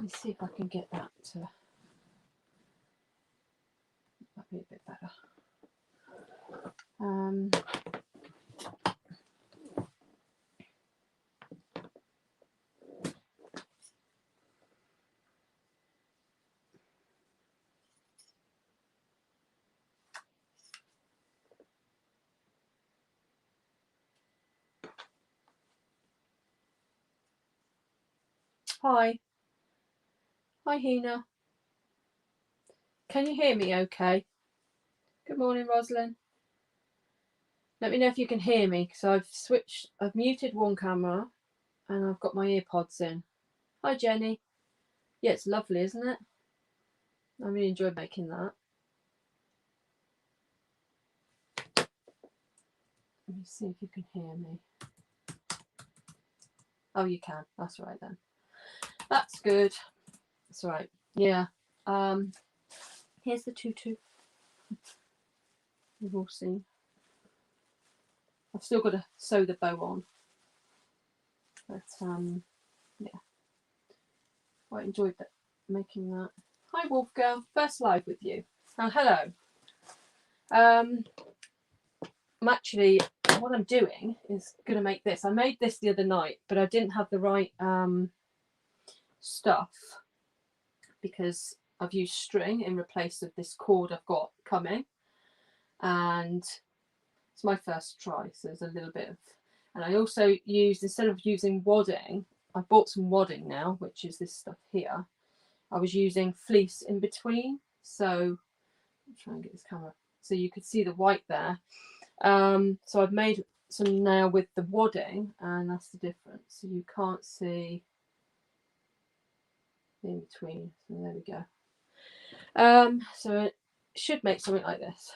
me see if I can get that to that'd be a bit better. Hi. Hi, Hina. Can you hear me okay? Good morning, Rosalind. Let me know if you can hear me, because I've muted one camera and I've got my earpods in. Hi, Jenny. Yeah, it's lovely, isn't it? I really enjoyed making that. Let me see if you can hear me. Oh, you can. That's right then. That's good. That's right. Yeah. Here's the tutu. You've all seen. I've still got to sew the bow on. But yeah. Quite enjoyed that, making that. Hi, Wolf Girl. First live with you. Hello. I'm actually, what I'm doing is going to make this. I made this the other night, but I didn't have the right stuff because I've used string in replace of this cord I've got coming, and it's my first try, so there's a little bit of, and I also used, instead of using wadding, I bought some wadding now, which is this stuff here. I was using fleece in between, so I'll try and get this camera so you could see the white there. So I've made some now with the wadding, and that's the difference. So you can't see in between. So there we go. So it should make something like this.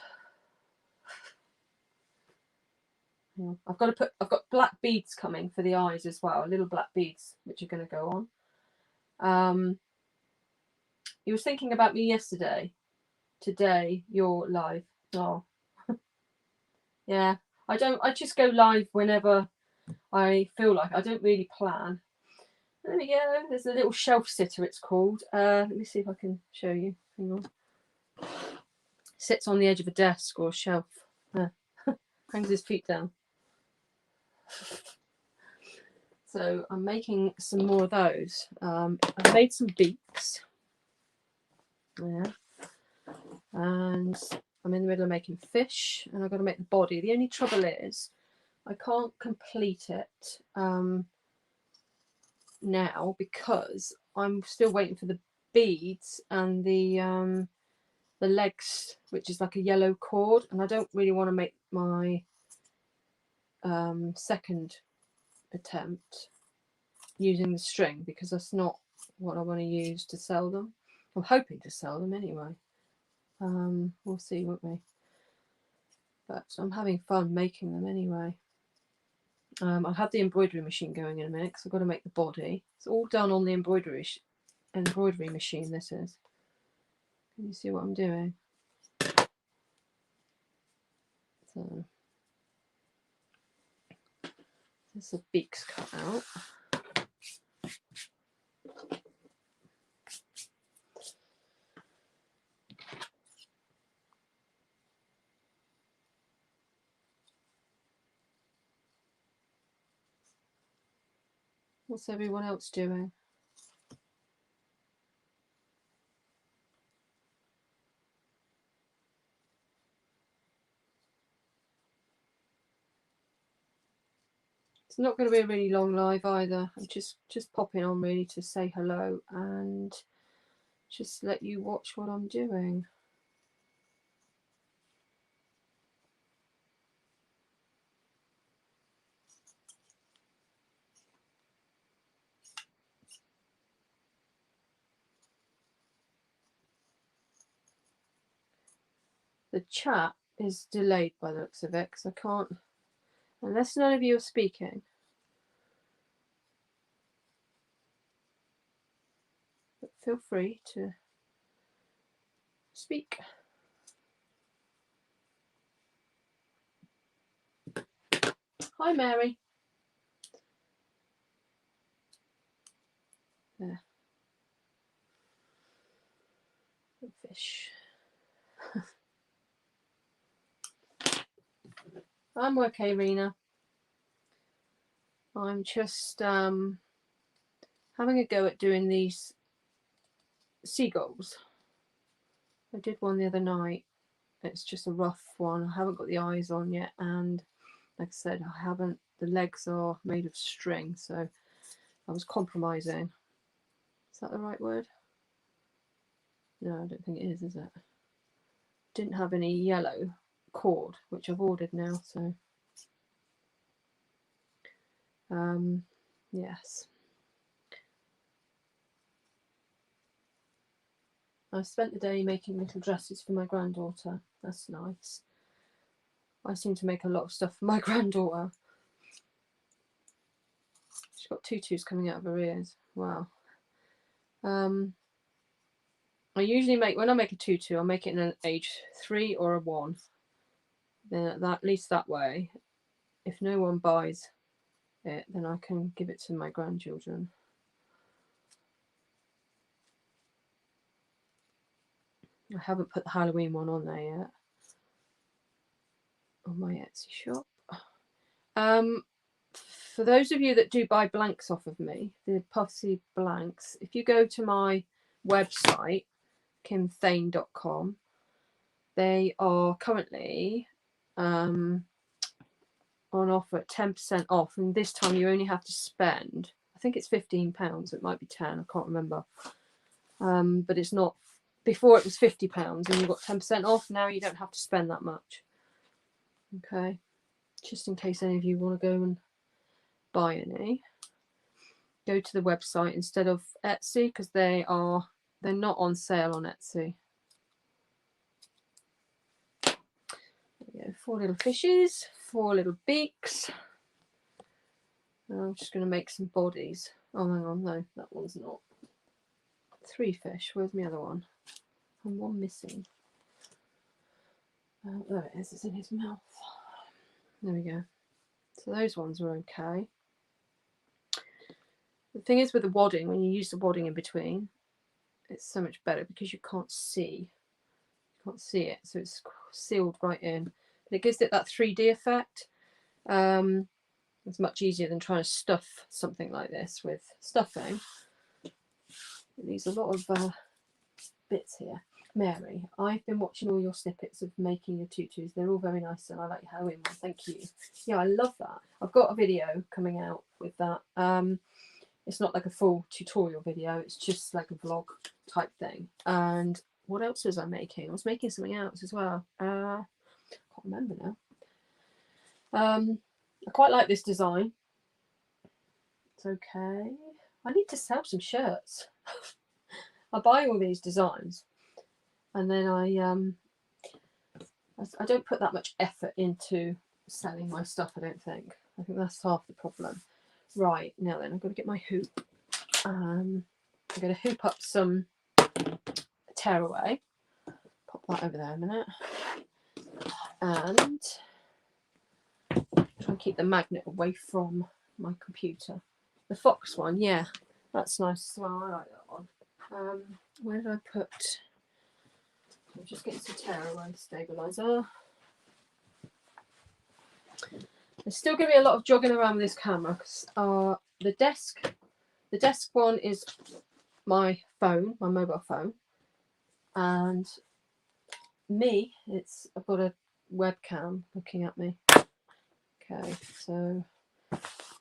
I've got black beads coming for the eyes as well, little black beads which are going to go on. You was thinking about me yesterday. Today you're live. Oh, yeah. I just go live whenever I feel like. I don't really plan. There we go. There's a little shelf sitter, it's called. Let me see if I can show you. Hang on. Sits on the edge of a desk or a shelf. Hangs his feet down. So I'm making some more of those. I've made some beaks. Yeah. And I'm in the middle of making fish, and I've got to make the body. The only trouble is I can't complete it now because I'm still waiting for the beads and the legs, which is like a yellow cord, and I don't really want to make my second attempt using the string because that's not what I want to use to sell them. I'm hoping to sell them anyway. We'll see, won't we? But I'm having fun making them anyway. I'll have the embroidery machine going in a minute because I've got to make the body. It's all done on the embroidery machine. This is. Can you see what I'm doing? So there's the beaks cut out. What's everyone else doing? It's not going to be a really long live either. I'm just popping on really to say hello and just let you watch what I'm doing. The chat is delayed by the looks of it because I can't, unless none of you are speaking. But feel free to speak. Hi, Mary. There. Fish. I'm okay, Rena. I'm just having a go at doing these seagulls. I did one the other night. It's just a rough one. I haven't got the eyes on yet, and like I said, I haven't. The legs are made of string, so I was compromising. Is that the right word? No, I don't think it is it? Didn't have any yellow cord, which I've ordered now, so yes. I spent the day making little dresses for my granddaughter. That's nice. I seem to make a lot of stuff for my granddaughter. She's got tutus coming out of her ears. Wow. I usually make, when I make a tutu, I'll make it in an age 3 or a 1. Then at least that way, if no one buys it, then I can give it to my grandchildren. I haven't put the Halloween one on there yet. On my Etsy shop. For those of you that do buy blanks off of me, the Puffsy blanks, if you go to my website, kimthane.com, they are currently on offer at 10% off, and this time you only have to spend, I think it's £15, it might be 10, I can't remember, but it's not. Before it was £50 and you got 10% off. Now you don't have to spend that much. Okay, just in case any of you want to go and buy any, go to the website instead of Etsy, because they're not on sale on Etsy. There we go, 4 little fishes, 4 little beaks. And I'm just going to make some bodies. Oh, hang on, no, that one's not. 3 fish. Where's my other one? And 1 missing. There it is. It's in his mouth. There we go. So those ones are okay. The thing is with the wadding, when you use the wadding in between, it's so much better because you can't see. You can't see it, so it's sealed right in. But it gives it that 3D effect. It's much easier than trying to stuff something like this with stuffing. It leaves a lot of bits here. Mary, I've been watching all your snippets of making your tutus. They're all very nice, and I like your Halloween one. Thank you. Yeah, I love that. I've got a video coming out with that. It's not like a full tutorial video. It's just like a vlog type thing. And what else was I making? I was making something else as well. I can't remember now. I quite like this design. It's okay. I need to sell some shirts. I buy all these designs, and then I don't put that much effort into selling my stuff, I don't think. I think that's half the problem. Right, now then, I've got to get my hoop. I'm going to hoop up some tearaway. Pop that over there a minute. And try and keep the magnet away from my computer. The fox one, yeah, that's nice as well. I like that one. Where did I put? I'm just getting some tearaway stabilizer. There's still going to be a lot of jogging around with this camera because the desk one is my phone, my mobile phone, and me, I've got a webcam looking at me. Okay, so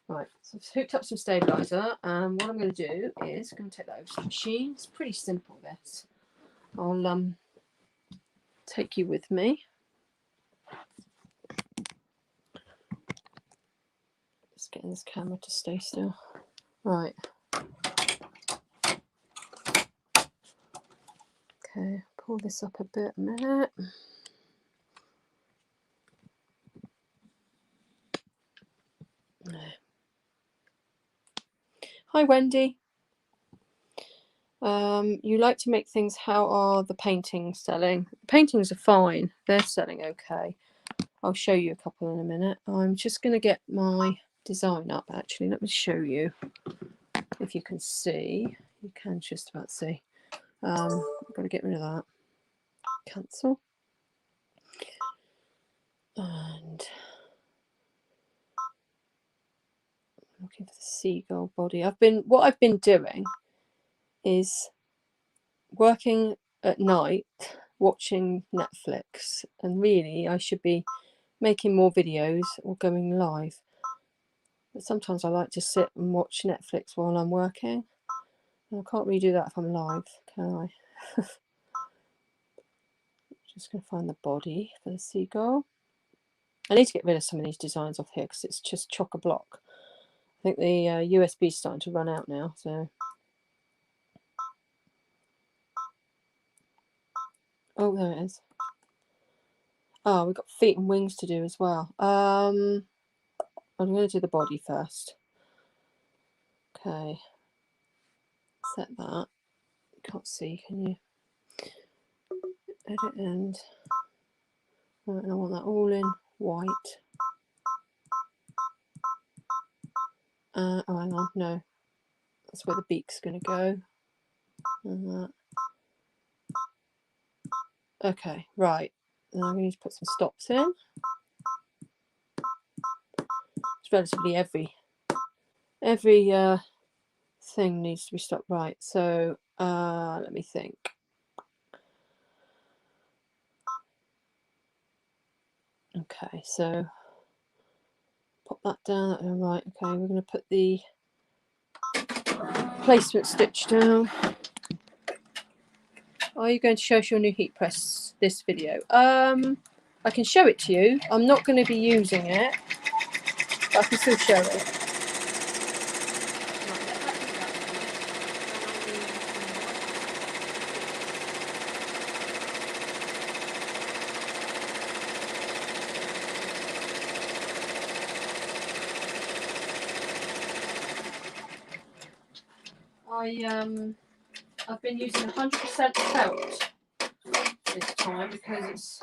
right, so I've hooked up some stabilizer, and what I'm going to do is I'm going to take that over to the machine. It's pretty simple, this. I'll take you with me. Just getting this camera to stay still. Right. Okay, pull this up a bit a minute. Hi, Wendy. You like to make things. How are the paintings selling? Paintings are fine. They're selling okay. I'll show you a couple in a minute. I'm just going to get my design up, actually. Let me show you. If you can see. You can just about see. I've got to get rid of that. cancel. And looking for the seagull body. What I've been doing is working at night, watching Netflix, and really I should be making more videos or going live. But sometimes I like to sit and watch Netflix while I'm working. And I can't really do that if I'm live, can I? Just going to find the body for the seagull. I need to get rid of some of these designs off here because it's just chock-a-block. I think the USB is starting to run out now, so. Oh, there it is. Oh, we've got feet and wings to do as well. I'm going to do the body first. Okay. Set that. Can't see, can you? Edit end. Right, and I want that all in white. Oh, hang on, no. That's where the beak's going to go. And that. Okay, right. Then I'm going to need to put some stops in. It's relatively every thing needs to be stopped right. So let me think. Okay, so pop that down. Right, okay, we're going to put the placement stitch down. Are you going to show us your new heat press this video? I can show it to you. I'm not going to be using it, but I can still show it. I've been using 100% felt this time because it's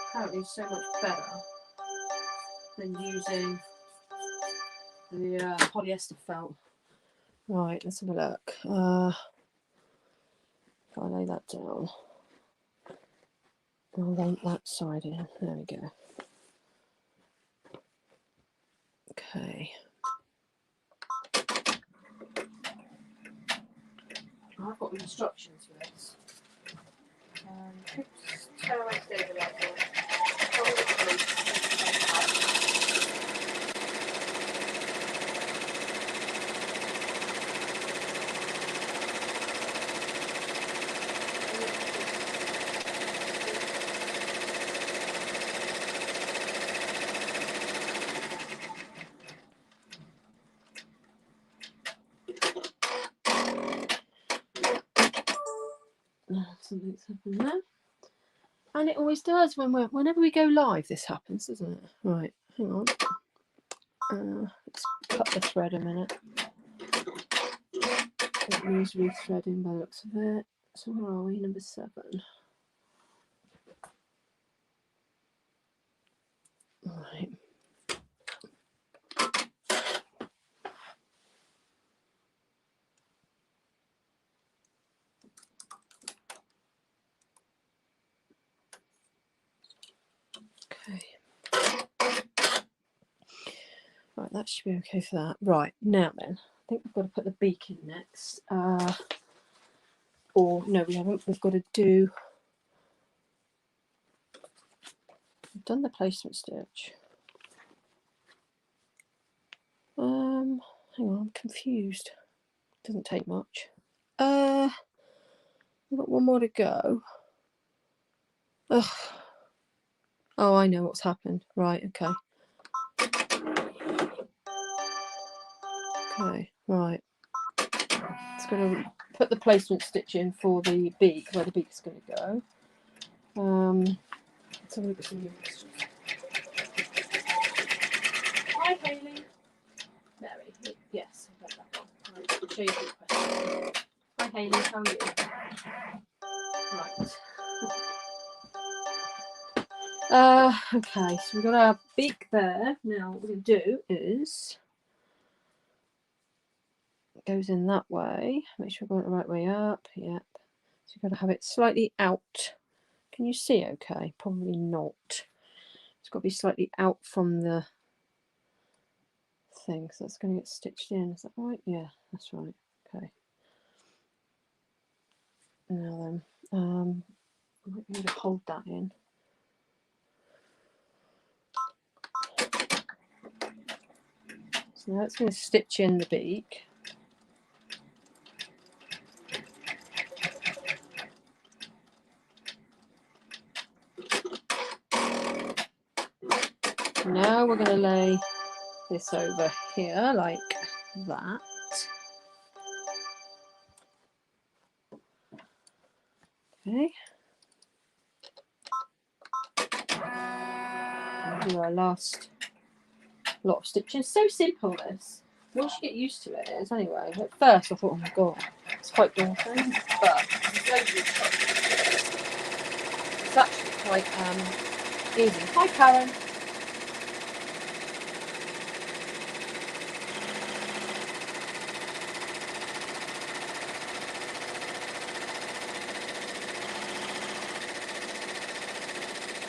apparently so much better than using the polyester felt. Right, let's have a look. If I lay that down, I'll lay that side in. There we go. Okay. I've got instructions for this. Oops, turn away to the light bulb. Something's happened there. And it always does whenever we go live, this happens, doesn't it? Right, hang on. Let's cut the thread a minute. It needs rethreading by the looks of it. So where are we? Number 7. Right. Okay. Right, that should be okay for that. Right, now then, I think we've got to put the beak in next. Or no, we haven't. We've got to do. We've done the placement stitch. Hang on, I'm confused. Doesn't take much. We've got one more to go. Ugh. Oh, I know what's happened. Right, okay. Okay, right. It's going to put the placement stitch in for the beak, where the beak's going to go. Let's have a look at some new questions. Hi, Hayley. Mary. Yes, I've got that one. Right, I'll show you the question. Hi, Hayley. How are you? Right. Okay, so we've got our beak there. Now what we're going to do is it goes in that way. Make sure we're going the right way up. Yep. So you've got to have it slightly out. Can you see okay? Probably not. It's got to be slightly out from the thing, so that's going to get stitched in. Is that right? Yeah, that's right. Okay. Now then, I might be able to hold that in. So now it's going to stitch in the beak. Now we're going to lay this over here like that. Okay. And do our last lot of stitching. So simple this. Once you get used to it, it is anyway. At first I thought, oh my god, it's quite daunting, but it's actually quite easy. Hi Karen.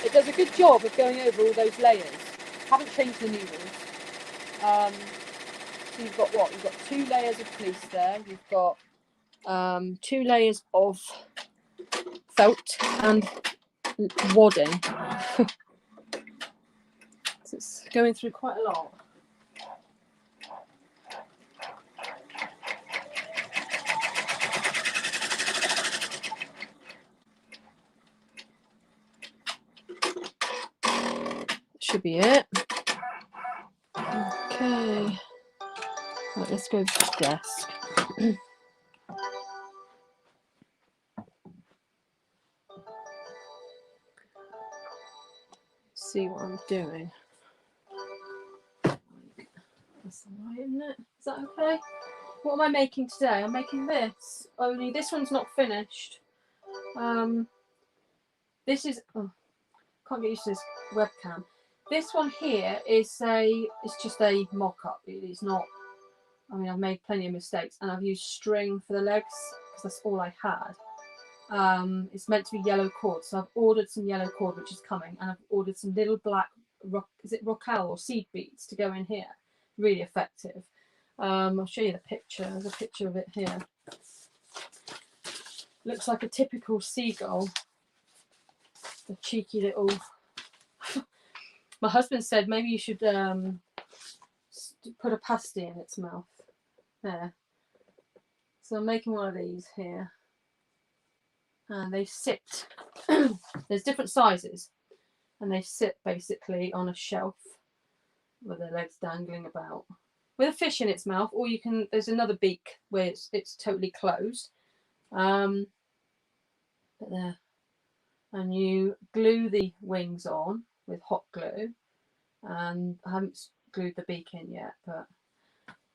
It does a good job of going over all those layers. Haven't changed the new rules. So you've got what? You've got 2 layers of fleece there. You've got 2 layers of felt and wadding. So it's going through quite a lot. Should be it. Okay. Right, let's go to the desk. See what I'm doing. That's alright, isn't it? Is that okay? What am I making today? I'm making this. Only this one's not finished. This is can't get used to this webcam. This one here is it's just a mock-up. It's not. I mean, I've made plenty of mistakes, and I've used string for the legs because that's all I had. It's meant to be yellow cord, so I've ordered some yellow cord, which is coming, and I've ordered some little black rockall or seed beads to go in here. Really effective. I'll show you the picture. There's a picture of it here. Looks like a typical seagull. The cheeky little. My husband said maybe you should put a pasty in its mouth. There. So I'm making one of these here. And they sit. There's different sizes. And they sit basically on a shelf with their legs dangling about. With a fish in its mouth, or you can, there's another beak where it's totally closed. But there. And you glue the wings on with hot glue. And I haven't glued the beak in yet, but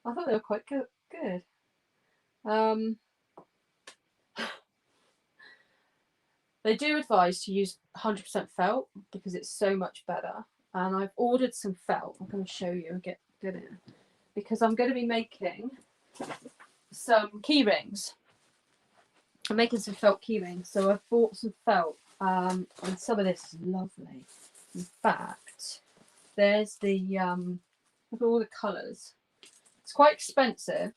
I thought they were quite good. They do advise to use 100% felt because it's so much better. And I've ordered some felt. I'm going to show you and get it because I'm going to be making some key rings. I'm making some felt key rings, so I've bought some felt, and some of this is lovely. In fact, there's the look at all the colours. It's quite expensive.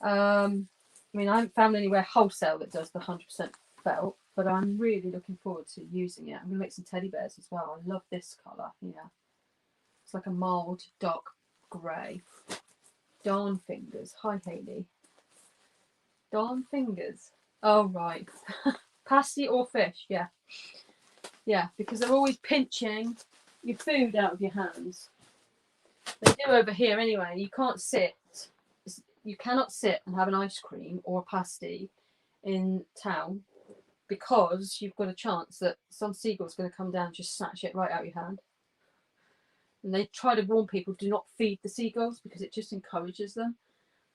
I mean, I haven't found anywhere wholesale that does the 100% felt, but I'm really looking forward to using it. I'm going to make some teddy bears as well. I love this colour here. It's like a mild dark grey. Darn fingers. Hi, Hayley. Darn fingers. Oh, right. Pasty or fish, yeah. Yeah, because they're always pinching your food out of your hands. They do over here anyway. You can't sit. You cannot sit and have an ice cream or a pasty in town because you've got a chance that some seagull's going to come down and just snatch it right out of your hand. And they try to warn people, do not feed the seagulls because it just encourages them.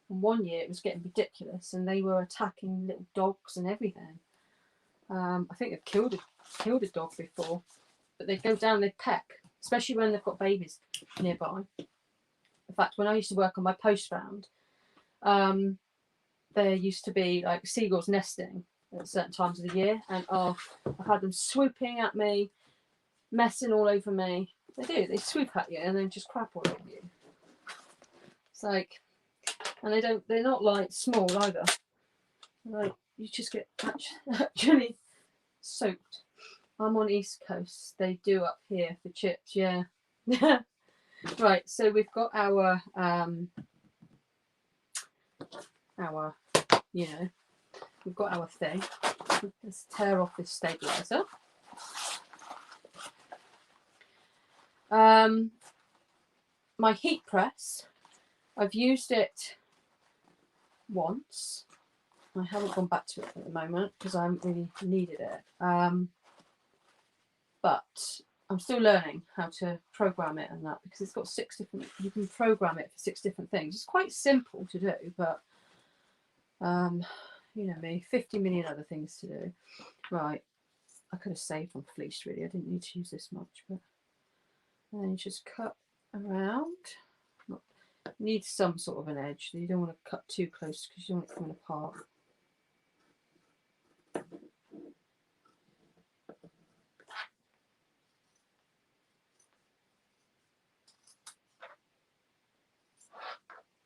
And one year it was getting ridiculous and they were attacking little dogs and everything. I think they've killed a dog before, but they go down, they peck, especially when they've got babies nearby. In fact, when I used to work on my post round, there used to be like seagulls nesting at certain times of the year, and oh, I've had them swooping at me, messing all over me. They swoop at you and then just crap all over you. It's like, and they're not like small either. Like, you just get actually soaked. I'm on East Coast. They do up here for chips, yeah. Right, so we've got our we've got our thing. Let's tear off this stabilizer. My heat press, I've used it once. I haven't gone back to it at the moment because I haven't really needed it. But I'm still learning how to program it and that, because it's got 6 different, you can program it for 6 different things. It's quite simple to do, but you know me, 50 million other things to do. Right, I could have saved on fleece really. I didn't need to use this much, but then you just cut around. Need some sort of an edge. You don't want to cut too close because you don't want it coming apart.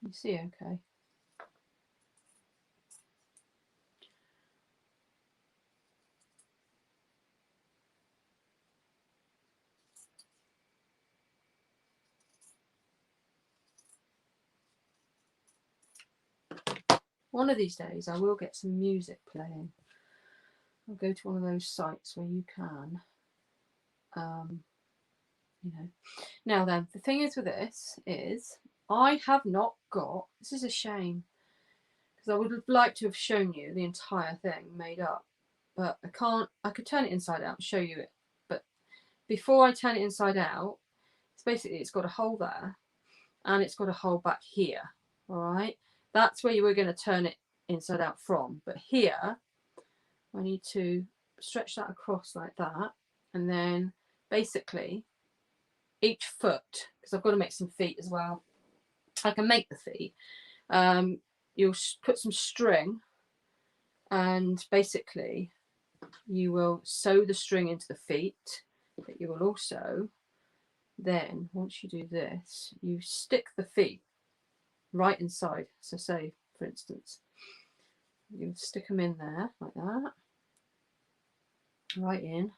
You see, okay. One of these days I will get some music playing. I'll go to one of those sites where you can, you know. Now then, the thing is with this is I have not got, this is a shame, because I would have liked to have shown you the entire thing made up, but I can't. I could turn it inside out and show you it, but before I turn it inside out, it's basically, it's got a hole there and it's got a hole back here. All right, that's where you were going to turn it inside out from, but here I need to stretch that across like that, and then basically each foot, because I've got to make some feet as well. I can make the feet. You'll put some string, and basically you will sew the string into the feet, but you will also then, once you do this, you stick the feet right inside. So say, for instance, you stick them in there like that, right in,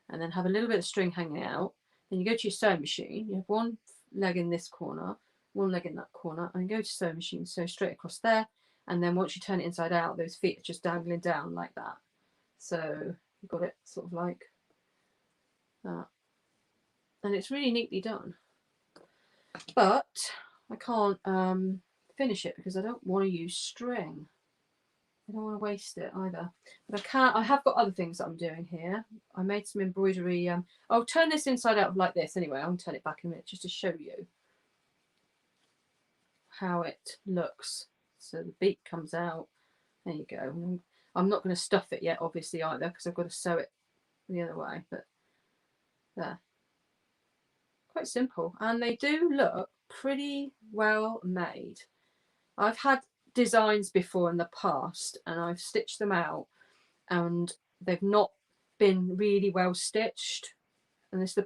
and then have a little bit of string hanging out. Then you go to your sewing machine, you have one leg in this corner, one leg in that corner, and go to sewing machine, sew straight across there, and then once you turn it inside out, those feet are just dangling down like that. So you've got it sort of like that, and it's really neatly done. But I can't finish it because I don't want to use string. I don't want to waste it either. But I have got other things that I'm doing here. I made some embroidery. I'll turn this inside out like this anyway. I'll turn it back in a minute just to show you how it looks. So the beak comes out. There you go. I'm not going to stuff it yet, obviously, either, because I've got to sew it the other way. But there. Quite simple. And they do look pretty well made. I've had designs before in the past and I've stitched them out and they've not been really well stitched, and it's the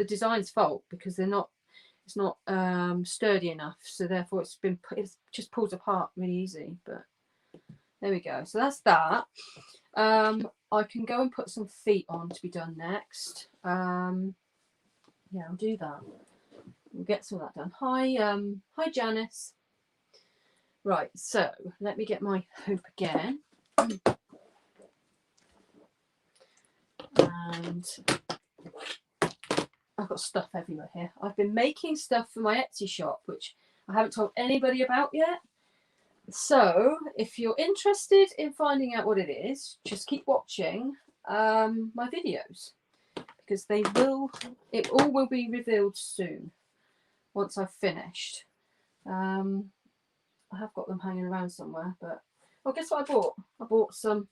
design's fault because it's not sturdy enough, so therefore it just pulls apart really easy. But there we go. So that's that. I can go and put some feet on to be done next. Yeah, I'll do that. We'll get some of that done. Hi Janice. Right, so let me get my hoop again. And I've got stuff everywhere here. I've been making stuff for my Etsy shop, which I haven't told anybody about yet. So if you're interested in finding out what it is, just keep watching my videos, because it all will be revealed soon once I've finished. I have got them hanging around somewhere, but well, guess what I bought? I bought some.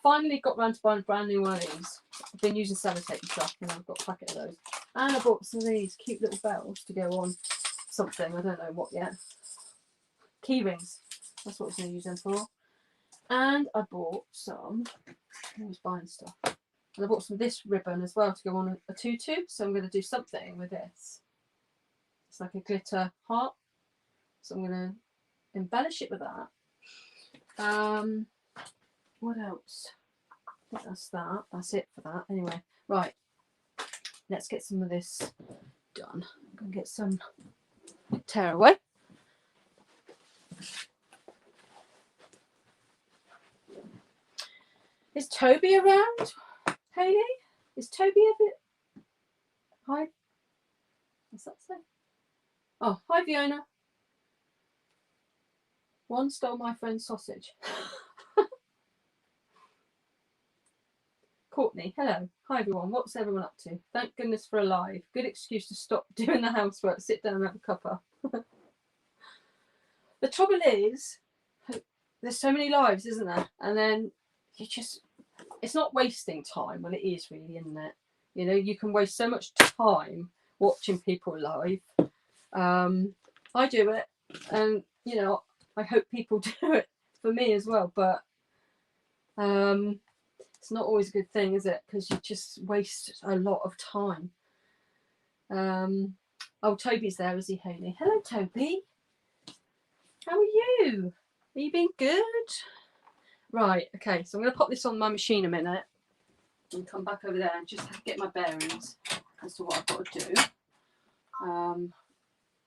Finally got round to buying a brand new one of these. I've been using sellotape and stuff, and I've got a packet of those. And I bought some of these cute little bells to go on something. I don't know what yet. Key rings. That's what I was going to use them for. And I bought some, I was buying stuff. And I bought some of this ribbon as well to go on a tutu. So I'm going to do something with this. It's like a glitter heart. So I'm going to embellish it with that. What else? I think that's that. That's it for that. Anyway, right. Let's get some of this done. I'm going to get some tear away. Is Toby around, Hayley? Is Toby a bit... Hi. What's that say? Oh, hi, Fiona. One stole my friend's sausage. Courtney, hello. Hi, everyone. What's everyone up to? Thank goodness for a live. Good excuse to stop doing the housework, sit down and have a cuppa. The trouble is, there's so many lives, isn't there? And then you just... It's not wasting time. Well, it is really, isn't it? You know, you can waste so much time watching people live. I do it, and you know, I hope people do it for me as well. But it's not always a good thing, is it? Because you just waste a lot of time. Oh, Toby's there, is he, Hayley? Hello, Toby. How are you? Are you being good? Right. Okay. So I'm going to pop this on my machine a minute and come back over there and just get my bearings as to what I've got to do.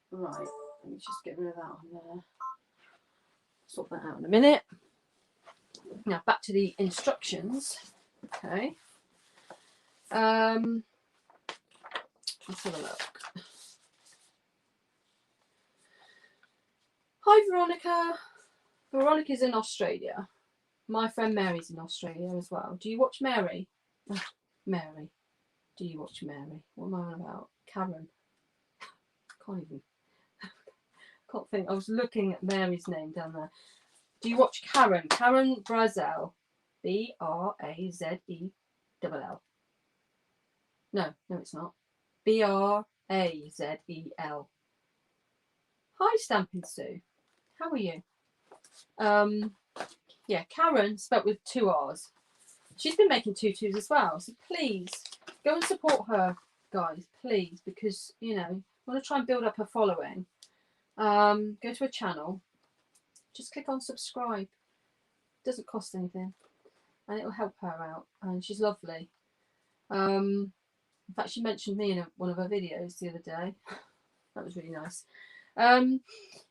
Right. Let me just get rid of that on there. Sort that out in a minute. Now back to the instructions. Okay. Let's have a look. Hi, Veronica. Veronica's in Australia. My friend Mary's in Australia as well. Do you watch Mary? Oh, Mary. Do you watch Mary? What am I on about? Karen. Can't think. I was looking at Mary's name down there. Do you watch Karen? Karen Brazel. Brazeell. No, it's not. Brazel. Hi, Stampin' Sue. How are you? Yeah, Karen, spelt with 2 R's. She's been making tutus as well. So please go and support her, guys. Please, because you know, I want to try and build up her following. Go to her channel. Just click on subscribe. It doesn't cost anything, and it will help her out. And she's lovely. In fact, she mentioned me in one of her videos the other day. That was really nice.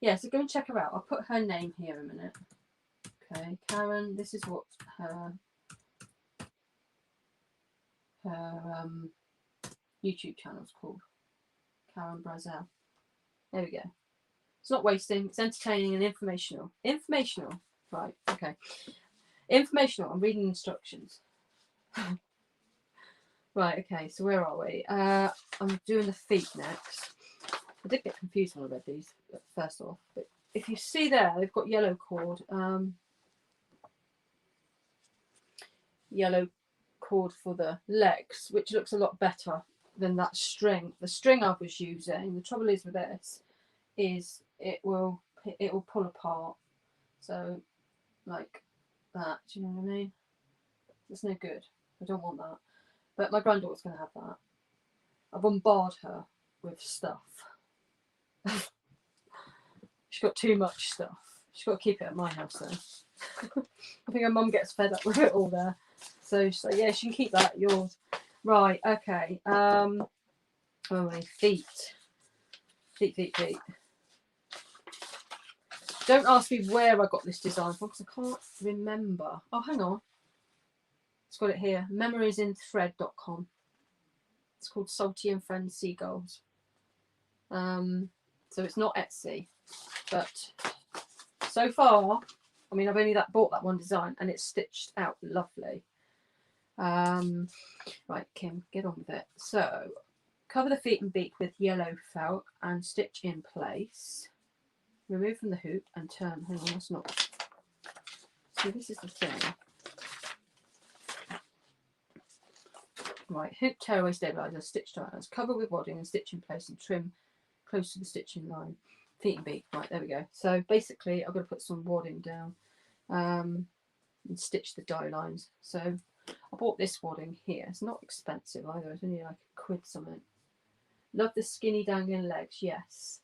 Yeah, so go and check her out. I'll put her name here in a minute. Okay, Karen. This is what her YouTube channel is called. Karen Brazel. There we go. It's not wasting. It's entertaining and informational. Informational. Right. Okay. Informational. I'm reading instructions. Right. Okay. So where are we? I'm doing the feet next. I did get confused when I read these first off, but if you see there, they've got yellow cord. Yellow cord for the legs, which looks a lot better than that string. The string I was using. The trouble is with this is it will pull apart. So like that. Do you know what I mean? It's no good. I don't want that. But my granddaughter's going to have that. I bombard her with stuff. She's got too much stuff. She's got to keep it at my house though. I think her mum gets fed up with it all there. So she's like, yeah, she can keep that, yours. Right, okay. Oh, my feet. Feet. Don't ask me where I got this design from because I can't remember. Oh, hang on. It's got it here. memoriesinthread.com. It's called Salty and Friends Seagulls. So it's not Etsy, but so far, I mean, I've only bought that one design and it's stitched out lovely. Right, Kim, get on with it. So cover the feet and beak with yellow felt and stitch in place. Remove from the hoop and turn. Hang on, that's not. So this is the thing. Right, hoop tearaway stabilizer, stitch diamonds, cover with wadding and stitch in place and trim close to the stitching line. Feet and beak. Right, there we go. So basically, I've got to put some wadding down. and stitch the die lines. So I bought this wadding here. It's not expensive either. It's only like £1 something. Love the skinny dangling legs. Yes.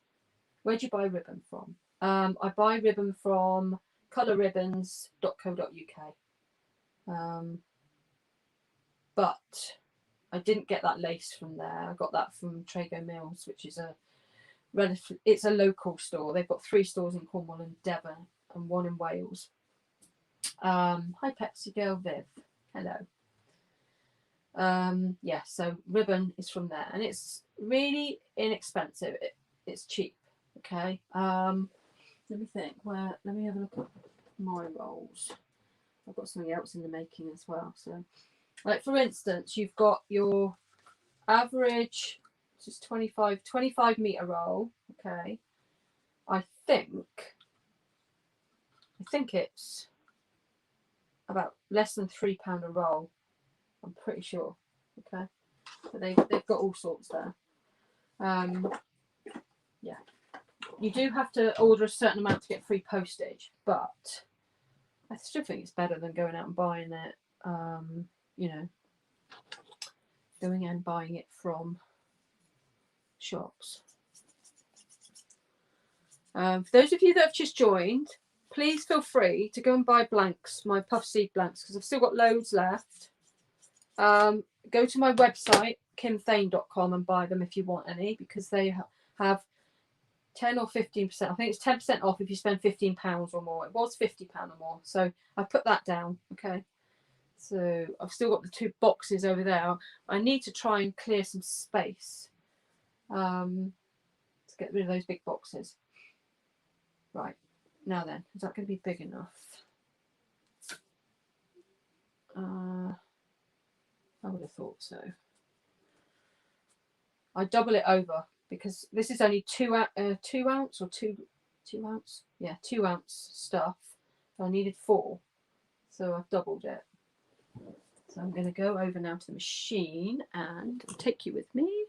Where do you buy ribbon from? I buy ribbon from colourribbons.co.uk. But I didn't get that lace from there. I got that from Trago Mills, which is it's a local store. They've got 3 stores in Cornwall and Devon and 1 in Wales. Hi Pepsi Girl Viv. Hello. Yeah, so ribbon is from there, and it's really inexpensive. It's cheap. Okay. Let me think. Let me have a look at my rolls. I've got something else in the making as well. So, like for instance, you've got your average, just 25 meter roll. Okay. I think it's about less than £3 a roll. I'm pretty sure. Okay. But they've got all sorts there. Yeah. You do have to order a certain amount to get free postage, but I still think it's better than going out and buying it. You know, going and buying it from shops. For those of you that have just joined, please feel free to go and buy blanks, my puff seed blanks, because I've still got loads left. Go to my website, kimthane.com, and buy them if you want any, because they have 10 or 15%. I think it's 10% off if you spend £15 or more. It was £50 or more, so I put that down. Okay, so I've still got the 2 boxes over there. I need to try and clear some space to get rid of those big boxes. Right, now then, is that going to be big enough? I would have thought so. I double it over because this is only 2 ounce or 2 ounce. Yeah, 2 ounce stuff. I needed 4, so I've doubled it. So I'm going to go over now to the machine and I'll take you with me.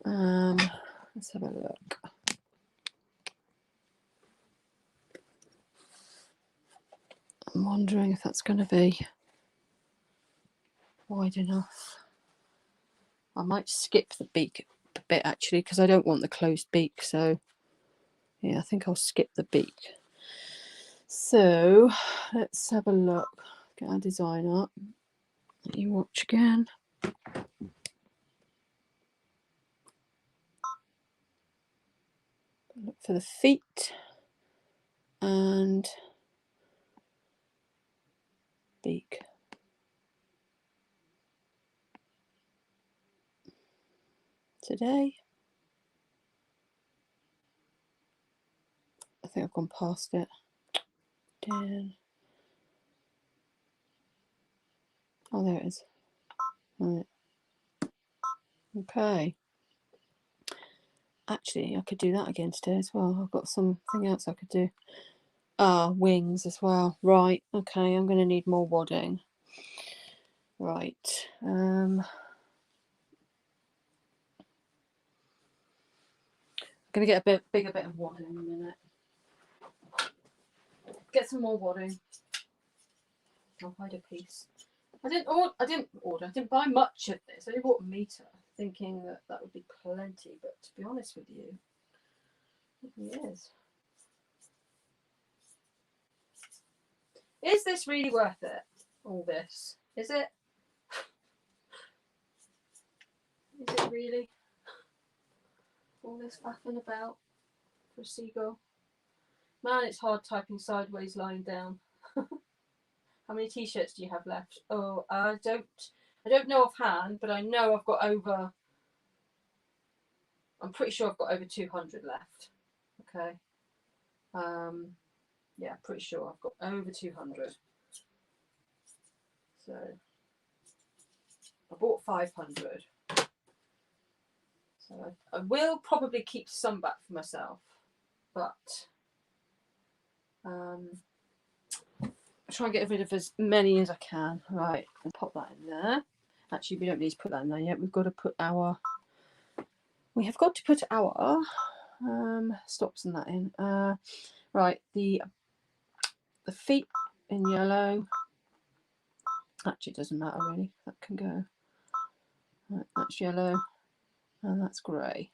Let's have a look. I'm wondering if that's going to be wide enough. I might skip the beak a bit actually, because I don't want the closed beak. So yeah, I think I'll skip the beak. So let's have a look. Get our design up. Let you watch again. Look for the feet and beak. Today, I think I've gone past it. Down. Oh, there it is. Right. Okay. Actually, I could do that again today as well. I've got something else I could do. Wings as well. Right. Okay, I'm going to need more wadding. Right. I'm going to get a bigger bit of wadding in a minute. Get some more wadding. I'll hide a piece. I didn't buy much of this. I only bought a metre, thinking that would be plenty. But to be honest with you, it really is. Is this really worth it? All this? Is it? Is it really? All this faffing about for a seagull? Man, it's hard typing sideways lying down. How many t-shirts do you have left? Oh, I don't know offhand, but I know I've got over. I'm pretty sure I've got over 200 left. Okay. Yeah, pretty sure I've got over 200. So I bought 500. So I will probably keep some back for myself, but I'll try and get rid of as many as I can. Right, I'll pop that in there. Actually, we don't need to put that in there yet. We have got to put our stops and that in. Right, the the feet in yellow. Actually, it doesn't matter really. That can go. Right, that's yellow, and that's grey,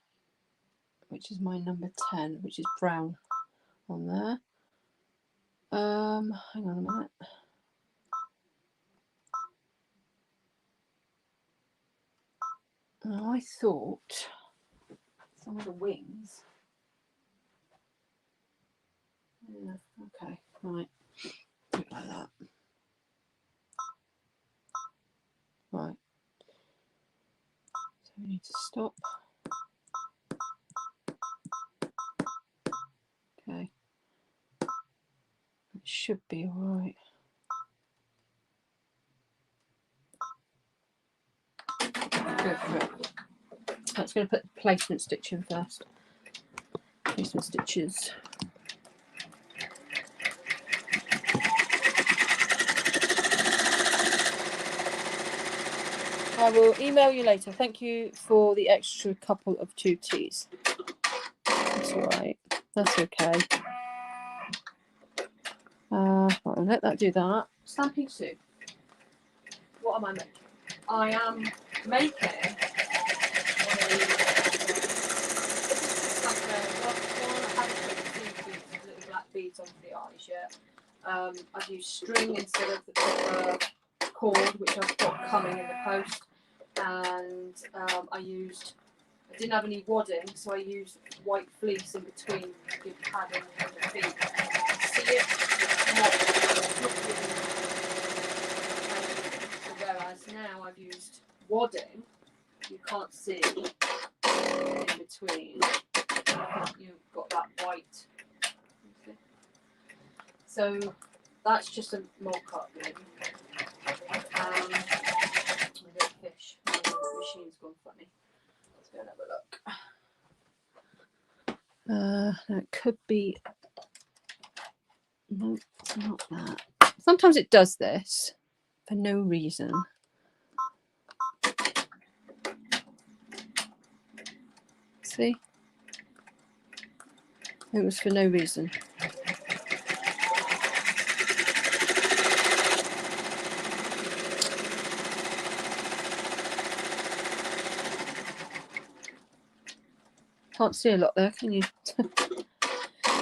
which is my number 10, which is brown on there. Hang on a minute. Oh, I thought some of the wings. Yeah, okay, right. Do it like that. Right. So we need to stop. Okay. It should be alright. Go for it. I'm just going to put the placement stitch in first. Placement stitches. I will email you later. Thank you for the extra couple of 2Ts. That's alright. That's okay. Right, I'll let that do that. Stamping soup. What am I making? I am making little black beads onto the eyes yet. I've used string instead of the proper cord, which I've got coming in the post, and I didn't have any wadding, so I used white fleece in between to give padding on the feet. See it? Whereas now I've used wadding, you can't see in between. You've got that white. So that's just a mock up really. My little fish. My machine's gone funny. Let's go and have a look. That could be. No, it's not that. Sometimes it does this for no reason. See? It was for no reason. Can't see a lot there, can you?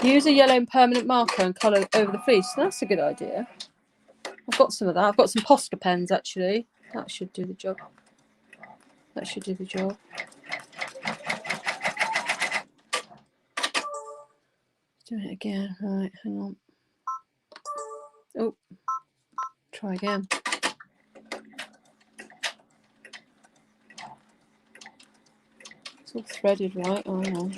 Use a yellow permanent marker and colour over the fleece. That's a good idea. I've got some of that. I've got some Posca pens actually. That should do the job. That should do the job. Do it again. Right, hang on. Oh, try again. It's all threaded right. Oh, hang on.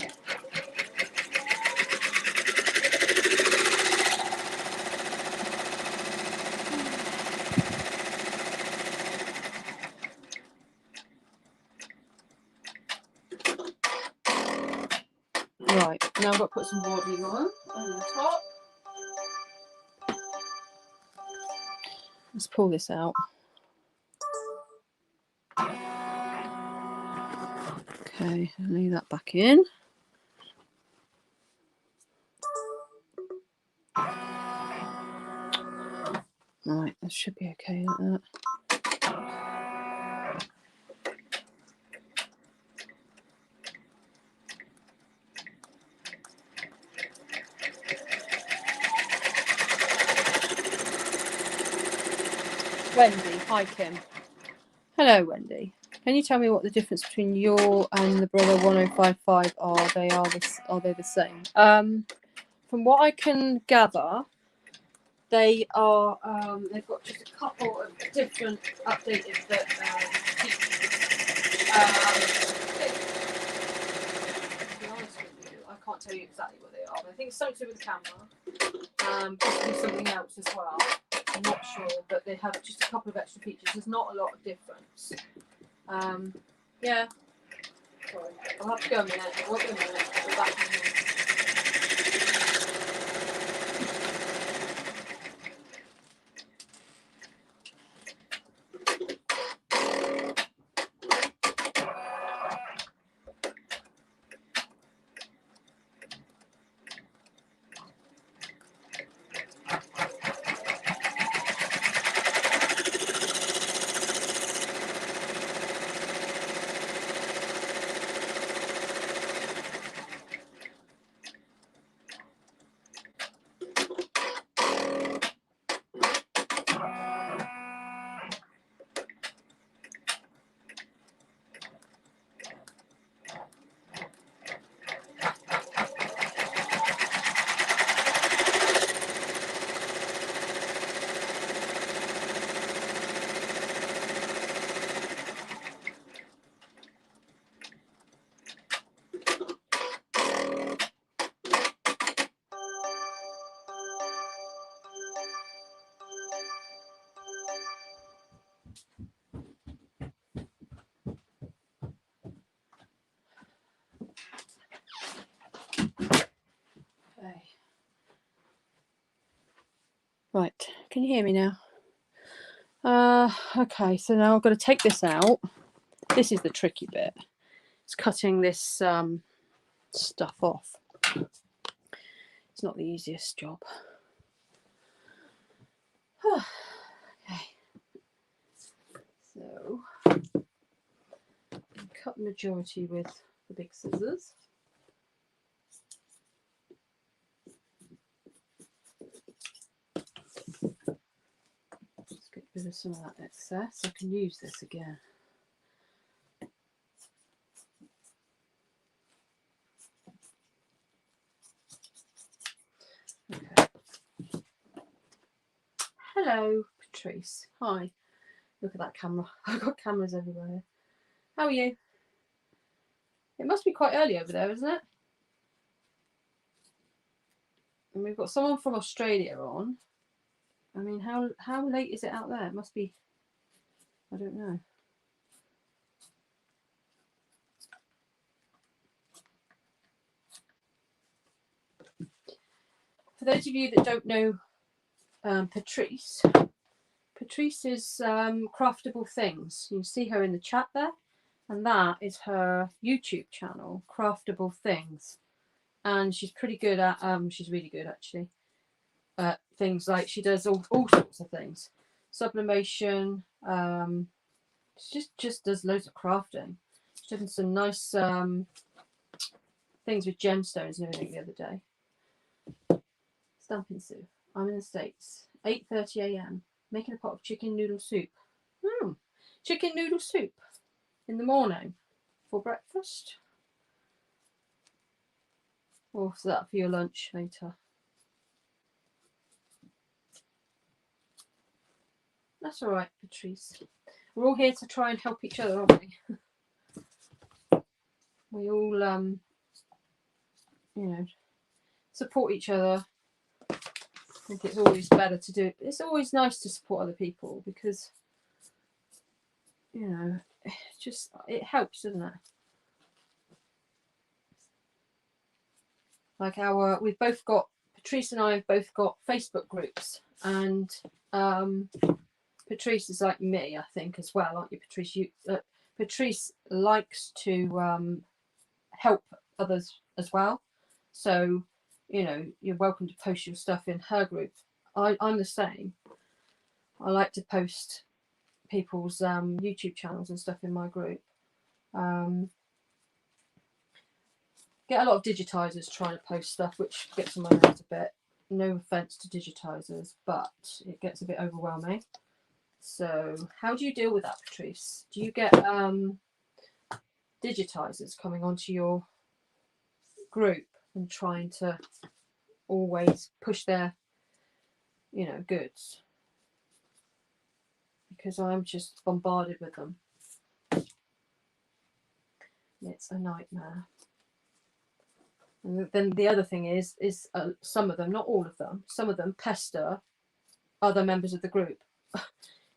Right, now I've got to put some wadding on over the top. Let's pull this out. Okay, leave that back in. Right, that should be okay like that. Wendy, hi Kim. Hello Wendy. Can you tell me what the difference between your and the Brother 1055 are? Are they the same? From what I can gather, they are. They've got just a couple of different updated that. To be honest with you, I can't tell you exactly what they are. But I think it's something to do with the camera. Possibly something else as well. I'm not sure, but they have just a couple of extra features. There's not a lot of difference. Yeah. Sorry, I'll have to go a minute. I'll wait a minute. I'll be back in a minute. Can you hear me now? Okay, so now I've got to take this out. This is the tricky bit. It's cutting this stuff off. It's not the easiest job. Okay, so cut the majority with the big scissors. Just get rid of some of that excess. I can use this again. Okay. Hello, Patrice. Hi. Look at that camera. I've got cameras everywhere. How are you? It must be quite early over there, isn't it? And we've got someone from Australia on. I mean, how late is it out there? It must be, I don't know. For those of you that don't know Patrice is Craftable Things. You can see her in the chat there, and that is her YouTube channel, Craftable Things. And she's pretty good at, she's really good actually, at things like, she does all sorts of things. Sublimation, she just does loads of crafting. She's done some nice things with gemstones and everything the other day. Stamping Sue. I'm in the States. 8:30 a.m. Making a pot of chicken noodle soup. Chicken noodle soup in the morning for breakfast. Or is that for your lunch later? That's all right, Patrice. We're all here to try and help each other, aren't we? We all, you know, support each other. I think it's always better to do it. It's always nice to support other people because, you know, it helps, doesn't it? Like we've both got, Patrice and I have both got Facebook groups, and Patrice is like me, I think, as well, aren't you, Patrice? Patrice likes to help others as well. So, you know, you're welcome to post your stuff in her group. I'm the same. I like to post people's YouTube channels and stuff in my group. Get a lot of digitizers trying to post stuff, which gets on my nerves a bit. No offense to digitizers, but it gets a bit overwhelming. So how do you deal with that, Patrice? Do you get digitizers coming onto your group and trying to always push their, you know, goods? Because I'm just bombarded with them. It's a nightmare. And then the other thing is some of them, not all of them, some of them pester other members of the group.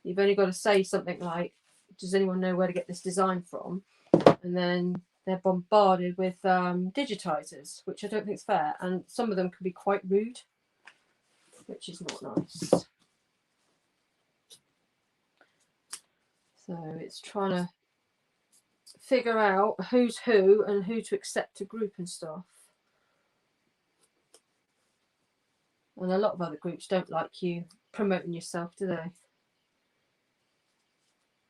You've only got to say something like, does anyone know where to get this design from? And then they're bombarded with digitizers, which I don't think is fair. And some of them can be quite rude, which is not nice. So it's trying to figure out who's who and who to accept to group and stuff. And a lot of other groups don't like you promoting yourself, do they?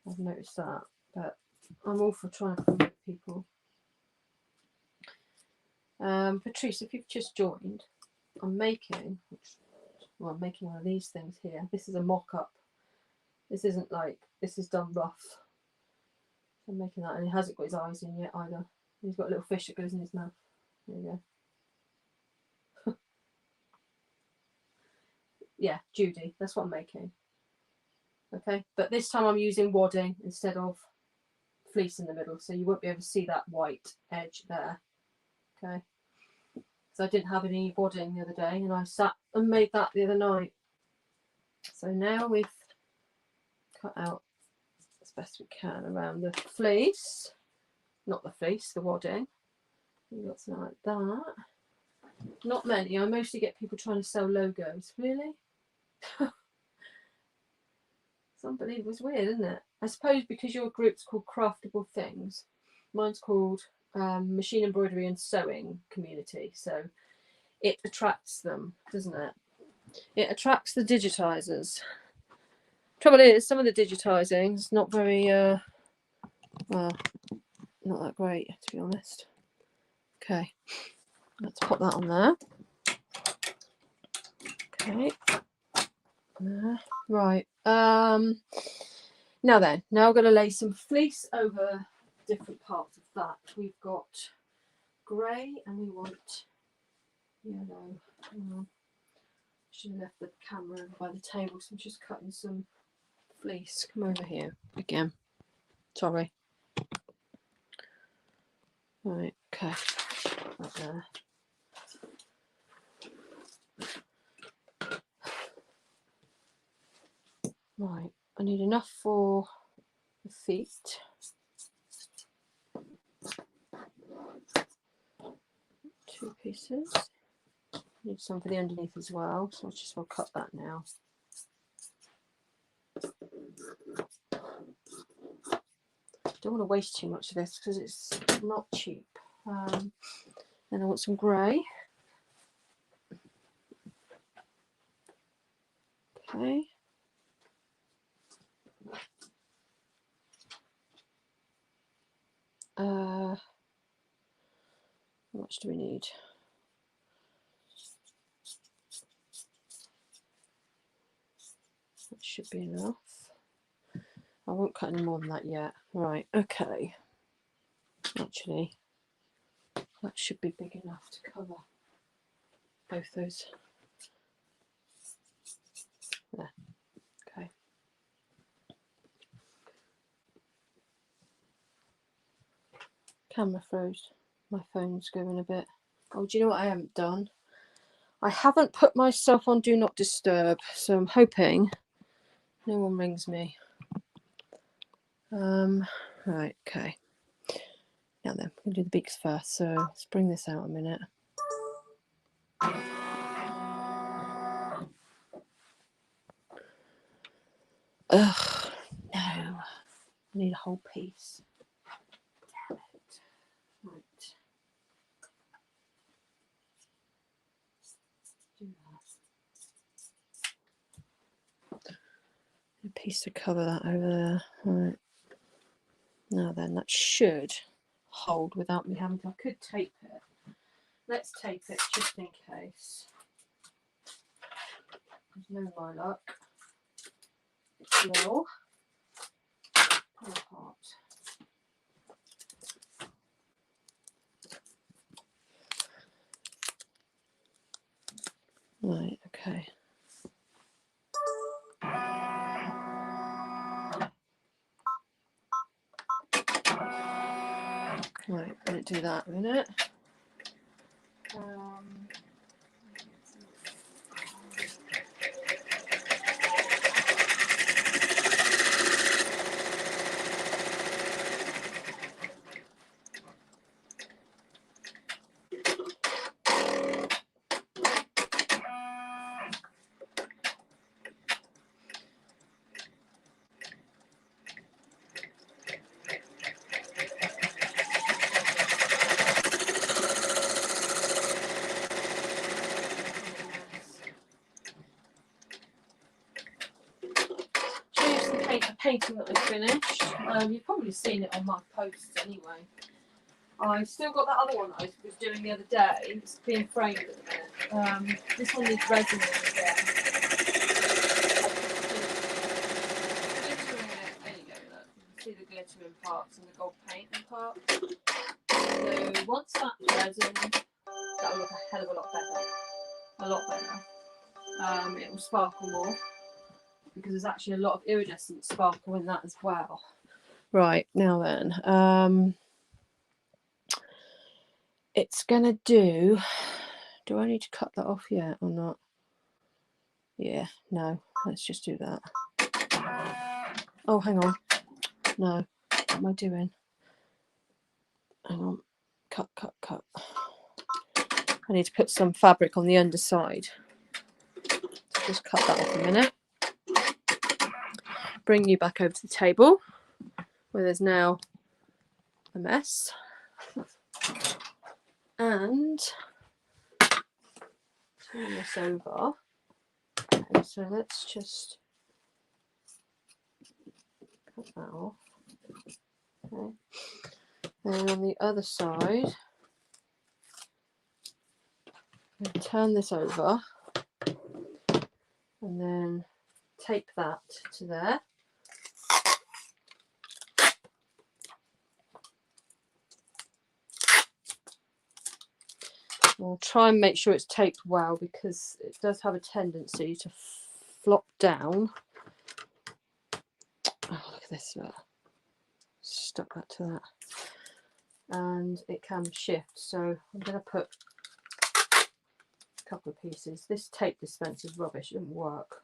I've noticed that, but I'm all for trying to promote people. Patrice, if you've just joined, I'm making one of these things here. This is a mock-up. This isn't like, this is done rough. I'm making that, and he hasn't got his eyes in yet either. He's got a little fish that goes in his mouth. There you go. Yeah, Judy, that's what I'm making. Okay, but this time I'm using wadding instead of fleece in the middle, so you won't be able to see that white edge there. Okay, so I didn't have any wadding the other day, and I sat and made that the other night. So now we've cut out as best we can around the fleece, not the fleece, the wadding. We've got something like that. Not many. I mostly get people trying to sell logos. Really? It's unbelievable. It's weird, isn't it? I suppose because your group's called Craftable Things, mine's called Machine Embroidery and Sewing Community. So it attracts them, doesn't it? It attracts the digitizers. Trouble is, some of the digitizing is not very, well, not that great, to be honest. Okay, let's pop that on there. Okay, there. Right. Now then, now I'm going to lay some fleece over different parts of that. We've got grey and we want yellow. Should have left the camera over by the table, so I'm just cutting some fleece. Come over here again. Sorry. Right, okay. Right there. Right, I need enough for the feet. Two pieces. Need some for the underneath as well, so I'll just cut that now. Don't want to waste too much of this because it's not cheap. Then I want some grey. Okay. How much do we need? That should be enough. I won't cut any more than that yet. Right, okay. Actually, that should be big enough to cover both those. There. Okay. Camera froze. My phone's going a bit. Oh, do you know what I haven't done? I haven't put myself on Do Not Disturb, so I'm hoping no one rings me. Right, okay. Now then, we'll do the beaks first, so let's bring this out a minute. Ugh, no. I need a whole piece. Damn it. Right. Do that. A piece to cover that over there. Right. Now then, that should hold without me having to. I could tape it. Let's tape it just in case. There's no my luck. It will pull apart. Right, okay. Right, I'm going to do that in a minute. Painting that I finished. You've probably seen it on my posts anyway. I've still got that other one that I was doing the other day. It's being framed at the minute. This one needs resin again. There you go, look. You can see the glitter in parts and the gold paint in parts. So once that's resin, that will look a hell of a lot better. A lot better. It will sparkle more, because there's actually a lot of iridescent sparkle in that as well. Right, now then, it's gonna do I need to cut that off yet or not? Yeah, no, let's just do that. Oh, hang on. No, what am I doing? Hang on, cut. I need to put some fabric on the underside. So just cut that off a minute. bring you back over to the table where there's now a mess. And turn this over. Okay, so let's just cut that off. Okay. Then on the other side, turn this over and then tape that to there. We'll try and make sure it's taped well because it does have a tendency to flop down. Oh, look at this. Stuck that to that. And it can shift. So I'm going to put a couple of pieces. This tape dispenser is rubbish. It doesn't work.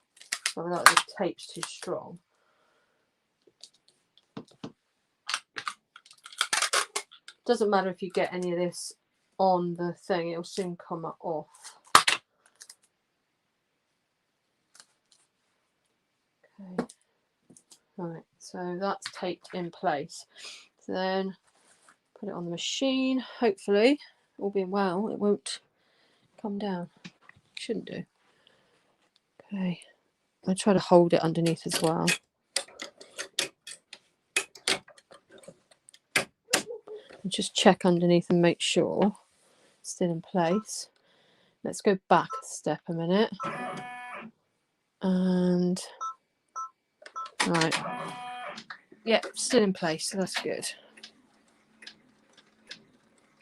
So without the tape's too strong. Doesn't matter if you get any of this on the thing, it'll soon come off. Okay, right, so that's taped in place. So then put it on the machine. Hopefully, all being well, it won't come down. Shouldn't do. Okay, I'll try to hold it underneath as well. And just check underneath and make sure it's still in place. Let's go back a step a minute. And right, yeah, still in place, so that's good.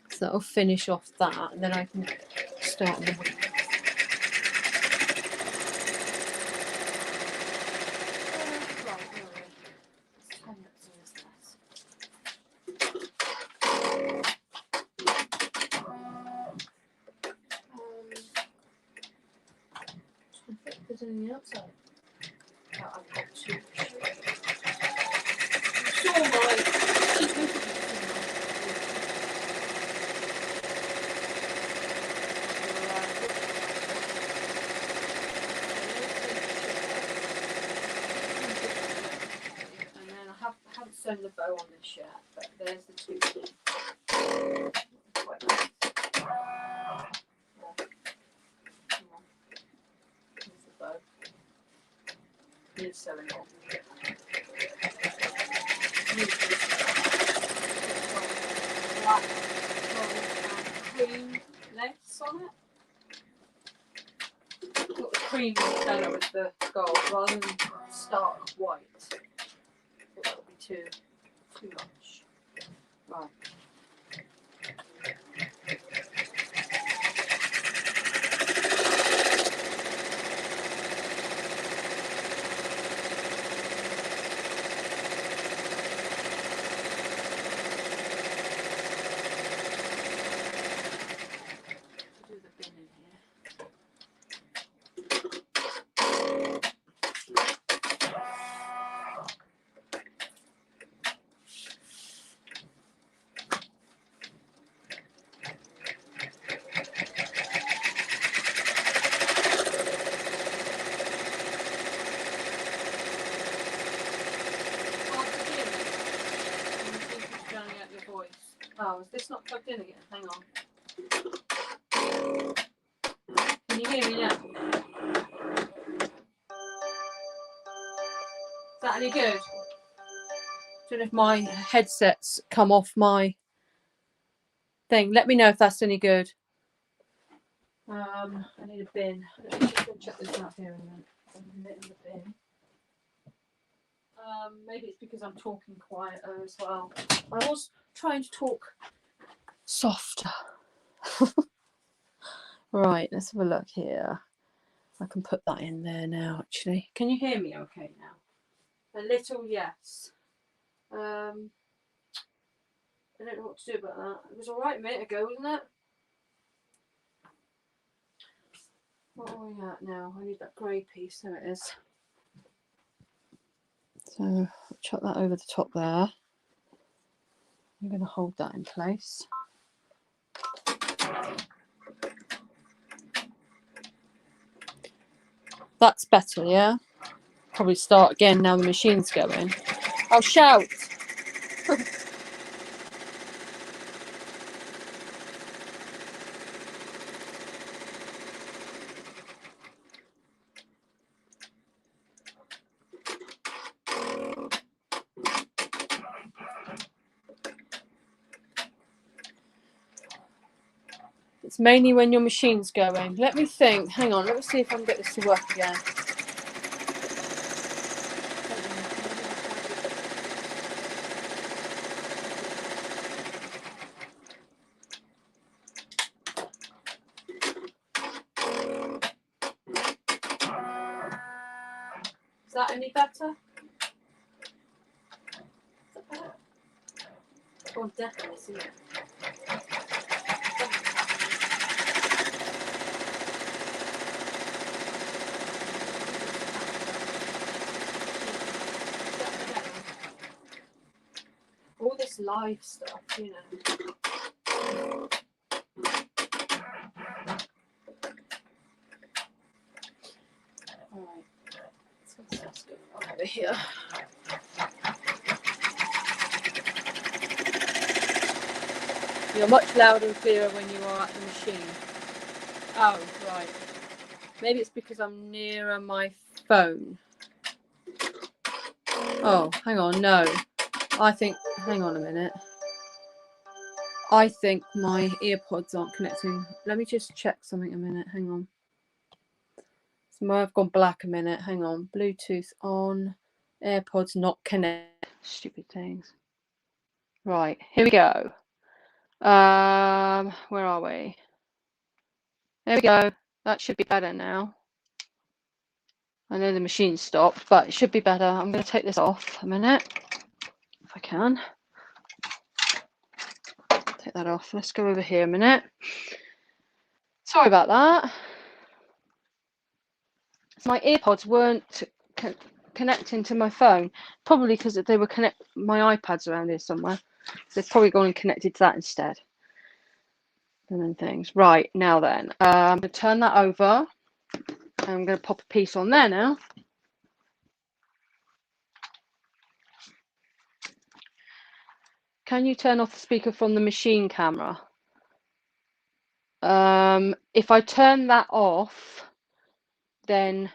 So that'll finish off that, and then I can start on the wood. There's anything outside. Oh, I've got two. And then I haven't sewn the bow on this yet, but there's the two. Quite nice. Here's the bow. Here's sewing on. Black cream lace on it. I thought the cream was better with the gold rather than stark white. It would be too much. Right. Oh, is this not plugged in again? Hang on. Can you hear me now? Is that any good? I don't know if my headset's come off my thing. Let me know if that's any good. I need a bin. Let me just go check this out here in a minute. In the bin. Maybe it's because I'm talking quieter as well. I was trying to talk softer. Right, let's have a look here. I can put that in there now, actually. Can you hear me okay now? A little, yes. I don't know what to do about that. It was alright a minute ago, wasn't it? What are we at now? I need that grey piece. There it is. So I'll chuck that over the top there. I'm going to hold that in place. That's better, yeah? probably start again now the machine's going. I'll shout. It's mainly when your machine's going. Let me think. Hang on. Let me see if I can get this to work again. Is that any better? Oh, definitely, isn't it? All this live stuff, you know. Alright, let's go over here. You're much louder and clearer when you are at the machine. Oh, right. Maybe it's because I'm nearer my phone. Oh, hang on, no. I think, hang on a minute. I think my earpods aren't connecting. Let me just check something a minute. Hang on. So I've gone black a minute. Hang on. Bluetooth on. AirPods not connect. Stupid things. Right, here we go. Where are we? There we go. That should be better now. I know the machine stopped, but it should be better. I'm going to take this off a minute, if I can. Take that off. Let's go over here a minute. Sorry about that. So my earpods weren't connecting to my phone, probably because they were my iPad's around here somewhere. So they've probably gone and connected to that instead. And then things. Right, now then, I'm going to turn that over. I'm going to pop a piece on there now. Can you turn off the speaker from the machine camera? If I turn that off, then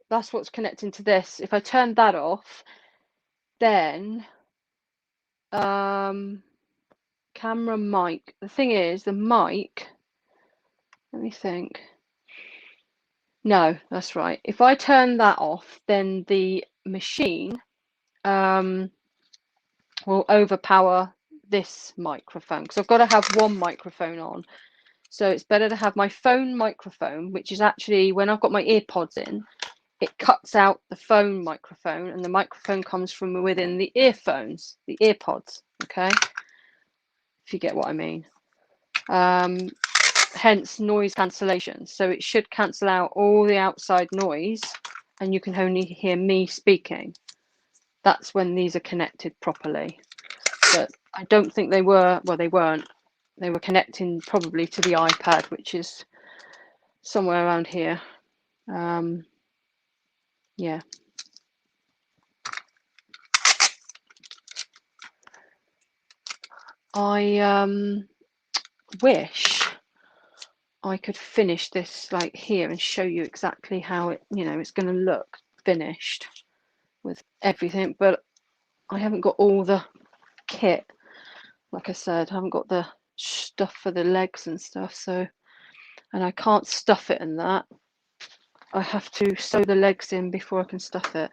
that's what's connecting to this. If I turn that off, then camera mic. The thing is, the mic, let me think. No, that's right. If I turn that off, then the machine will overpower this microphone, because I've got to have one microphone on. So it's better to have my phone microphone, which is actually, when I've got my earpods in, it cuts out the phone microphone, and the microphone comes from within the earphones, the earpods, okay? If you get what I mean. Hence noise cancellation. So it should cancel out all the outside noise, and you can only hear me speaking. That's when these are connected properly. But I don't think they were, well, they weren't. They were connecting probably to the iPad, which is somewhere around here. Yeah. I wish I could finish this like here and show you exactly how it, you know, it's going to look finished with everything, but I haven't got all the kit. Like I said, I haven't got the stuff for the legs and stuff, so, and I can't stuff it in that. I have to sew the legs in before I can stuff it,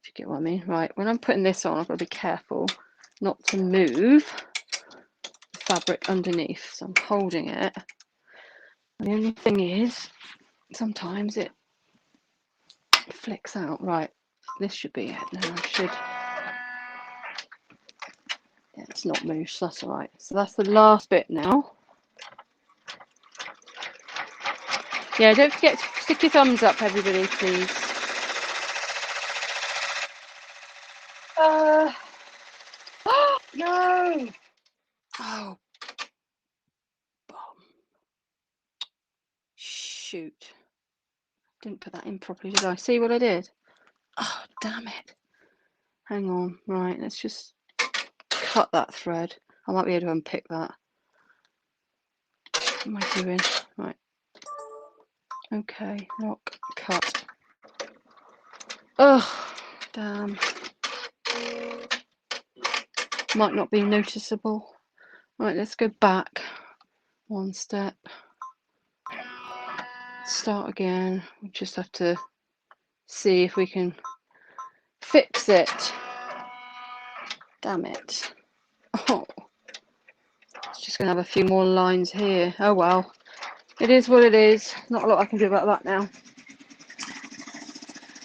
if you get what I mean. Right, when I'm putting this on, I've got to be careful not to move the fabric underneath, so I'm holding it. And the only thing is, sometimes it flicks out. Right, this should be it now. I should, yeah, it's not moved, so that's all right. So that's the last bit now. Yeah, don't forget to stick your thumbs up, everybody, please. No! Oh, shoot. Didn't put that in properly, did I? See what I did? damn it. Hang on. Right, let's just cut that thread. I might be able to unpick that. What am I doing? Right. Okay, lock, cut. Oh, damn. Might not be noticeable. Right, let's go back one step. Start again. We just have to see if we can fix it. Damn it. Oh, it's just going to have a few more lines here. Oh well. It is what it is. Not a lot I can do about that now.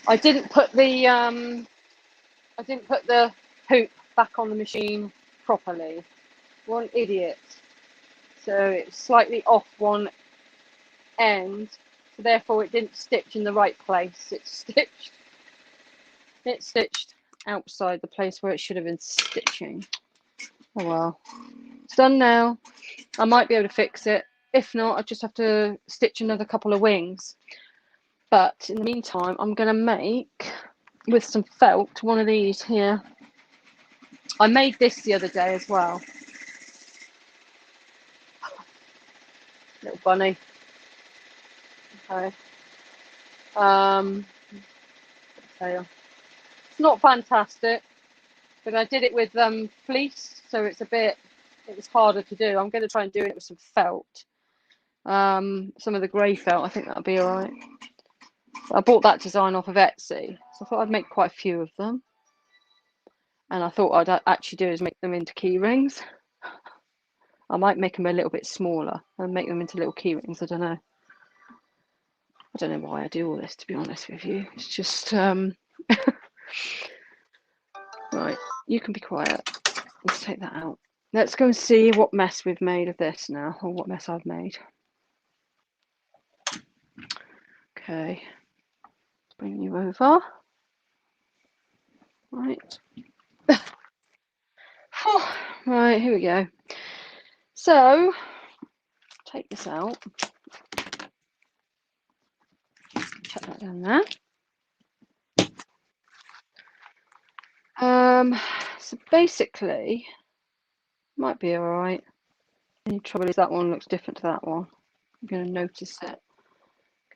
I didn't put the hoop back on the machine properly. One idiot. So it's slightly off one end, so therefore it didn't stitch in the right place. It stitched outside the place where it should have been stitching. Oh well. It's done now. I might be able to fix it. If not, I just have to stitch another couple of wings. But in the meantime, I'm going to make, with some felt, one of these here. I made this the other day as well. Little bunny. Okay. Tail. It's not fantastic, but I did it with fleece, so it was harder to do. I'm going to try and do it with some felt. Some of the grey felt, I think that'll be all right. I bought that design off of Etsy, so I thought I'd make quite a few of them. And I thought I'd actually do is make them into key rings. I might make them a little bit smaller and make them into little key rings. I don't know. I don't know why I do all this, to be honest with you. It's just right. You can be quiet. Let's take that out. Let's go and see what mess we've made of this now, or what mess I've made. Okay. Bring you over. Right. Right, here we go. So, take this out. Chuck that down there. So basically, might be all right. The only trouble is that one looks different to that one. I'm going to notice it.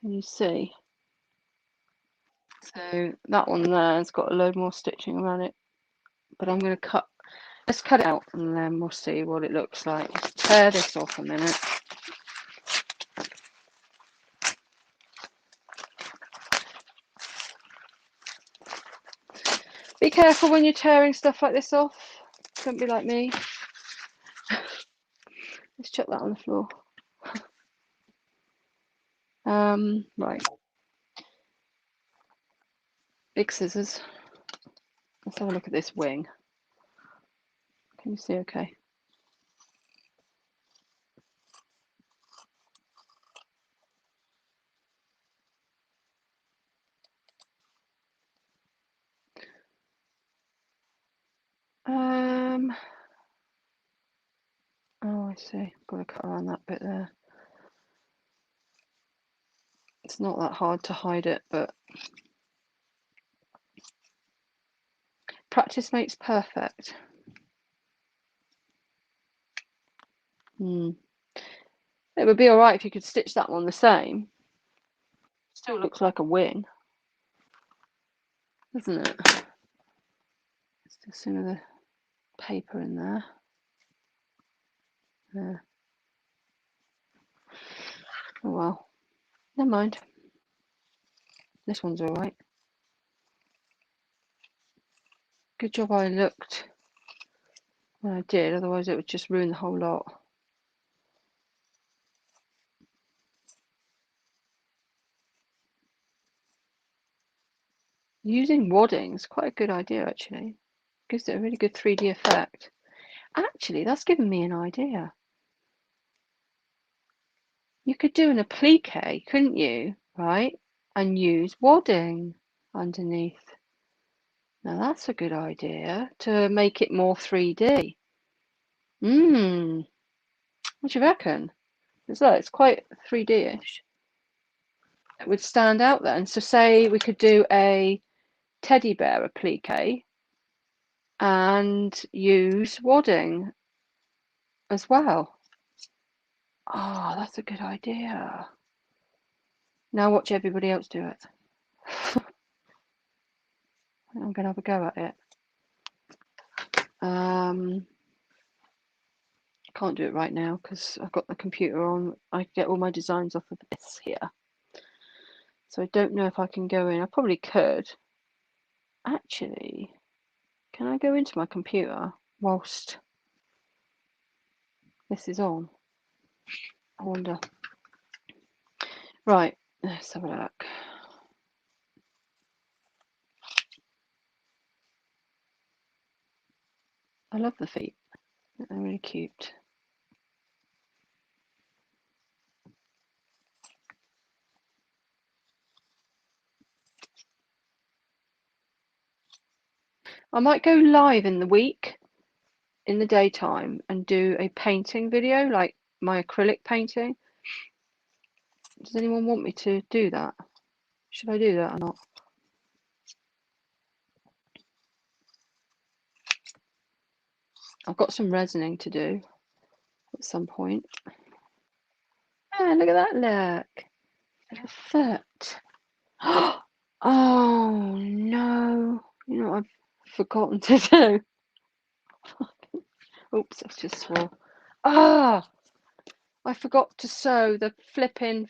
Can you see? So that one there has got a load more stitching around it, but I'm going to cut. Let's cut it out and then we'll see what it looks like. Let's tear this off a minute. Be careful when you're tearing stuff like this off. Don't be like me. Let's chuck that on the floor. Right. Big scissors. Let's have a look at this wing. Can you see okay? Oh, I see. Got to cut around that bit there. It's not that hard to hide it, but practice makes perfect. It would be all right if you could stitch that one the same. Still looks like a wing, doesn't it? Let's do some of the paper in there. There. Oh well, never mind. This one's all right. Good job I looked when I did, otherwise it would just ruin the whole lot. Using wadding is quite a good idea, actually. Gives it a really good 3D effect. Actually, that's given me an idea. You could do an applique, couldn't you? Right? And use wadding underneath. Now that's a good idea to make it more 3D. What do you reckon? It's quite 3D-ish. It would stand out then. So say we could do a teddy bear applique and use wadding as well. Oh, that's a good idea. Now watch everybody else do it. I'm going to have a go at it. Can't do it right now because I've got the computer on. I get all my designs off of this here. So I don't know if I can go in. I probably could. Actually, can I go into my computer whilst this is on? I wonder. Right, let's have a look. I love the feet. They're really cute. I might go live in the week, in the daytime, and do a painting video, like my acrylic painting. Does anyone want me to do that? Should I do that or not? I've got some resining to do at some point. Ah, look at that, look. Little foot. Oh no. You know what I've forgotten to do? Oops, that's just swore. Ah! I forgot to sew the flipping.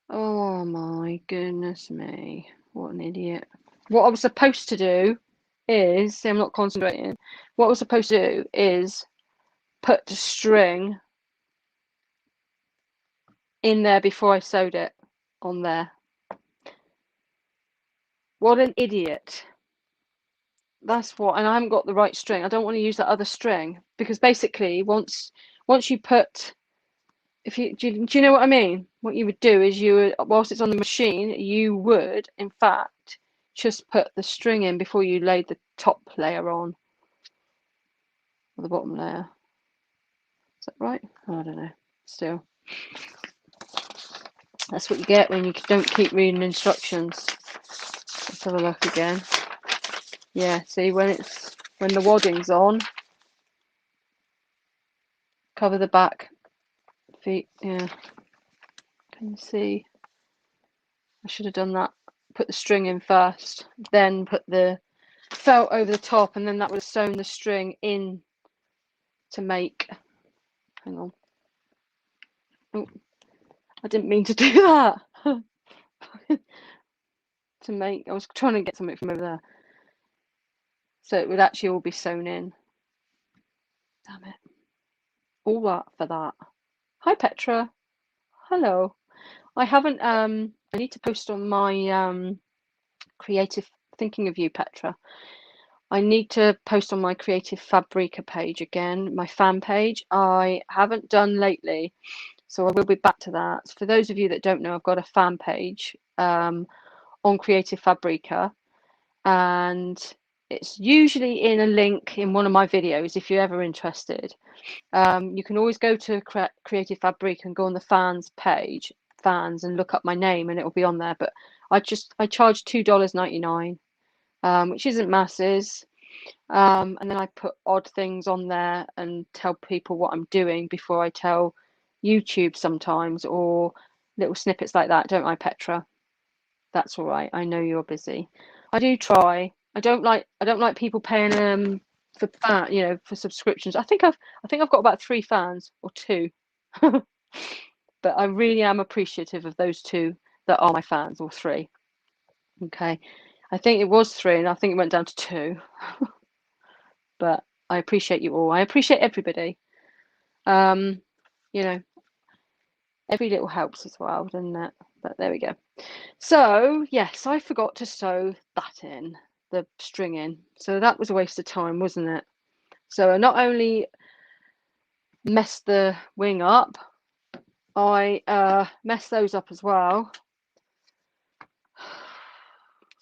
Oh my goodness me. What an idiot. What I was supposed to do is, see, I'm not concentrating. What I was supposed to do is put the string in there before I sewed it on there. What an idiot. That's what, and I haven't got the right string. I don't want to use that other string because basically once you put, if you do you know what I mean? What you would do is you would, whilst it's on the machine, you would in fact just put the string in before you laid the top layer on, or the bottom layer. Is that right? Oh, I don't know. Still, that's what you get when you don't keep reading instructions. Let's have a look again. Yeah, see, when the wadding's on, cover the back feet. Yeah, can you see? I should have done that. Put the string in first, then put the felt over the top, and then that would have sewn the string in to make. Hang on. Oh, I didn't mean to do that. To make, I was trying to get something from over there, so it would actually all be sewn in. Damn it! All that for that. Hi Petra. Hello. I haven't. I need to post on my creative thinking of you, Petra. I need to post on my Creative Fabrica page again, my fan page. I haven't done lately, so I will be back to that. For those of you that don't know, I've got a fan page on Creative Fabrica, and it's usually in a link in one of my videos if you're ever interested. You can always go to Creative Fabrica and go on the fans page, fans, and look up my name and it will be on there. But I charge $2.99. Which isn't masses, and then I put odd things on there and tell people what I'm doing before I tell YouTube sometimes, or little snippets like that, don't I, Petra? That's all right. I know you're busy. I do try. I don't like people paying for for subscriptions. I think I've got about 3 fans or 2, but I really am appreciative of those 2 that are my fans, or 3. Okay. I think it was 3 and I think it went down to 2. But I appreciate you all. I appreciate everybody. You know, every little helps as well, doesn't it? But there we go. So yes, I forgot to sew that in, the string in. So that was a waste of time, wasn't it? So I not only messed the wing up, I messed those up as well.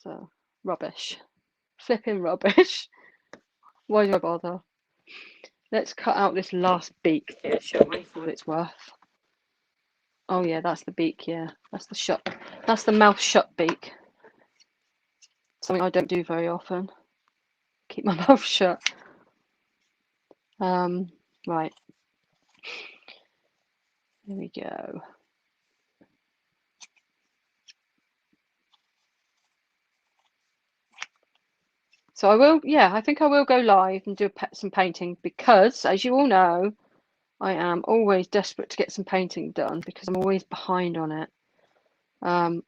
So rubbish. Flipping rubbish. Why do I bother? Let's cut out this last beak here, shall we, for what it's worth. Oh yeah, that's the beak, yeah. That's the mouth shut beak. something I don't do very often. Keep my mouth shut. Right. There we go. So I will, yeah, I think I will go live and do some painting because, as you all know, I am always desperate to get some painting done because I'm always behind on it. I'm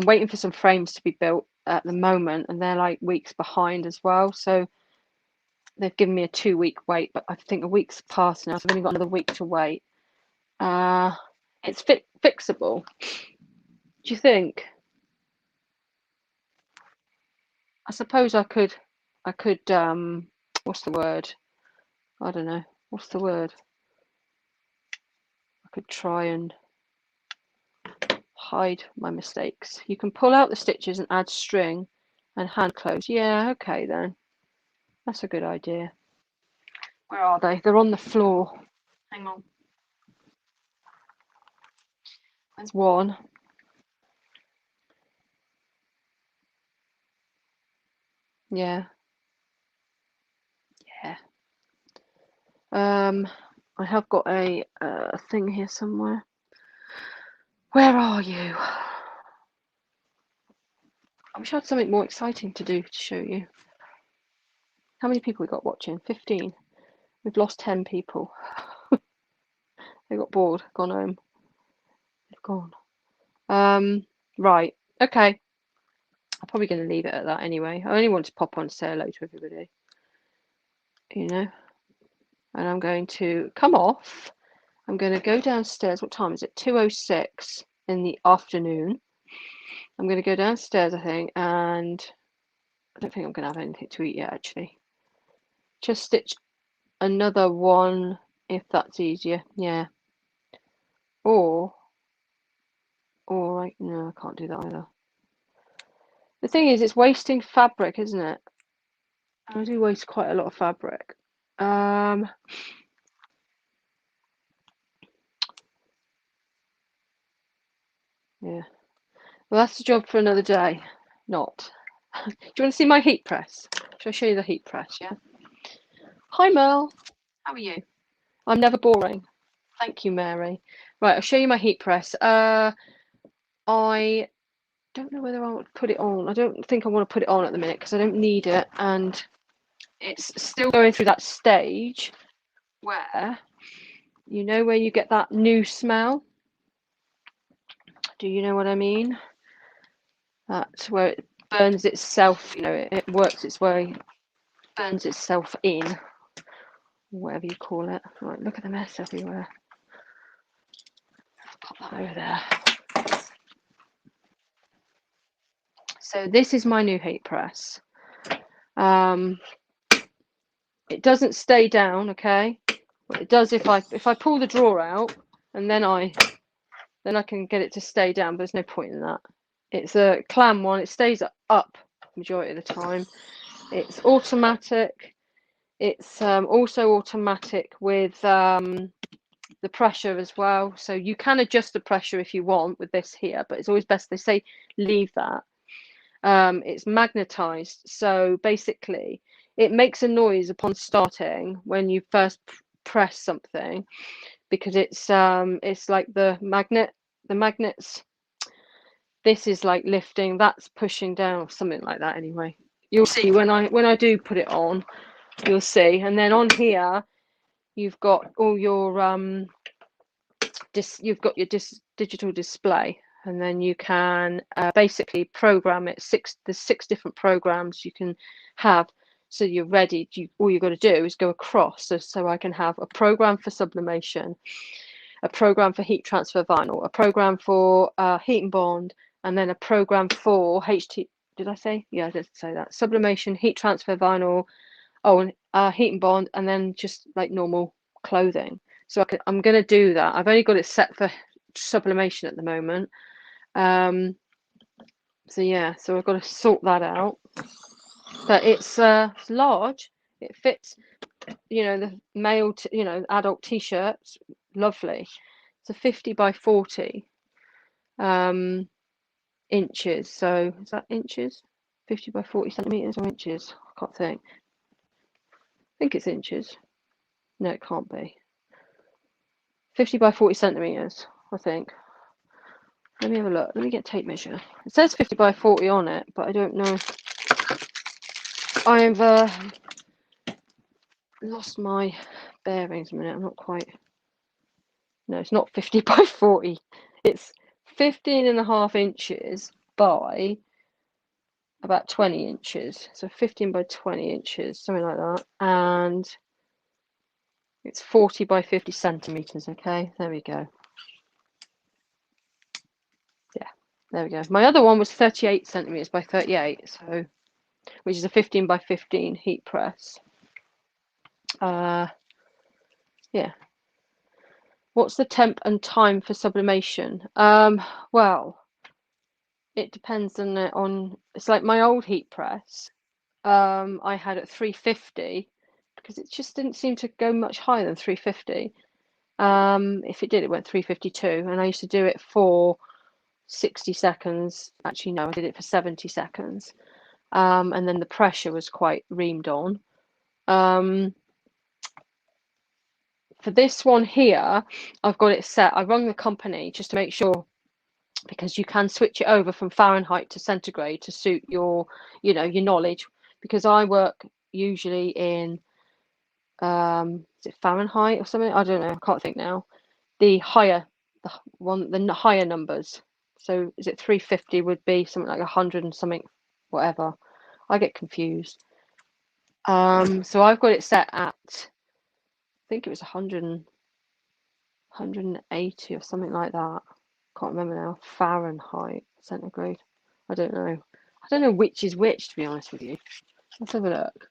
waiting for some frames to be built at the moment, and they're like weeks behind as well. So they've given me a 2-week wait, but I think a week's passed now, so I've only got another week to wait. It's fixable. Do you think? I suppose I could, what's the word? I don't know. What's the word? I could try and hide my mistakes. You can pull out the stitches and add string and hand close. Yeah, okay then. That's a good idea. Where are they? They're on the floor. Hang on. There's one. Yeah. Yeah. I have got a thing here somewhere. Where are you? I wish I had something more exciting to do to show you. How many people we got watching? 15. We've lost 10 people. They got bored, gone home. They've gone. Right. Okay. I'm probably going to leave it at that anyway. I only want to pop on to say hello to everybody. You know. And I'm going to come off. I'm going to go downstairs. What time is it? 2:06 in the afternoon. I'm going to go downstairs, I think, and I don't think I'm going to have anything to eat yet, actually. Just stitch another one if that's easier. Yeah. Or no, I can't do that either. The thing is, it's wasting fabric, isn't it? I do waste quite a lot of fabric. Yeah. Well, that's the job for another day. Not. Do you want to see my heat press? Shall I show you the heat press? Yeah. Hi, Mel. How are you? I'm never boring. Thank you, Mary. Right, I'll show you my heat press. I don't know whether I want to put it on. I don't think I want to put it on at the minute because I don't need it, and it's still going through that stage where, you know, where you get that new smell. Do you know what I mean? That's where it burns itself, you know, it works its way, burns itself in, whatever you call it. Right, look at the mess everywhere. Pop that over there. So this is my new heat press. It doesn't stay down, okay? But it does if I pull the drawer out and then I can get it to stay down, but there's no point in that. It's a clam one. It stays up majority of the time. It's automatic. It's also automatic with the pressure as well. So you can adjust the pressure if you want with this here, but it's always best, they say, leave that. It's magnetized. So basically, it makes a noise upon starting when you first press something because it's like the magnets. This is like lifting, that's pushing down, something like that. Anyway, you'll see when I do put it on, you'll see. And then on here, you've got all your digital display, and then you can basically program it. There's 6 different programs you can have. So you're ready. All you've got to do is go across. So I can have a program for sublimation, a program for heat transfer vinyl, a program for heat and bond, and then a program for did I say? Yeah, I did say that. Sublimation, heat transfer vinyl, and heat and bond, and then just like normal clothing. So I'm going to do that. I've only got it set for sublimation at the moment. So yeah, so I've got to sort that out. But it's large. It fits, you know, the male, adult t-shirts. Lovely. It's a 50 by 40 inches. So is that inches? 50 by 40 centimeters or inches? I can't think. I think it's inches. No, it can't be. 50 by 40 centimeters, I think. Let me have a look. Let me get a tape measure. It says 50 by 40 on it, but I don't know. I've lost my bearings a minute. I'm not quite. No, it's not 50 by 40. It's 15.5 inches by about 20 inches. So 15 by 20 inches, something like that. And it's 40 by 50 centimeters. Okay, there we go. Yeah, there we go. My other one was 38 centimeters by 38, so which is a 15 by 15 heat press. Yeah. What's the temp and time for sublimation? Well, it depends on it's like my old heat press. I had at 350 because it just didn't seem to go much higher than 350. If it did, it went 352, and I used to do it for 60 seconds. Actually, no, I did it for 70 seconds. And then the pressure was quite reamed on. For this one here, I've got it set. I rung the company just to make sure, because you can switch it over from Fahrenheit to centigrade to suit your, your knowledge. Because I work usually in, is it Fahrenheit or something? I don't know. I can't think now. The higher numbers. So is it 350 would be something like 100 and something, whatever. I get confused. So I've got it set at, I think it was 180 or something like that. Can't remember now. Fahrenheit, centigrade. I don't know. I don't know which is which, to be honest with you. Let's have a look.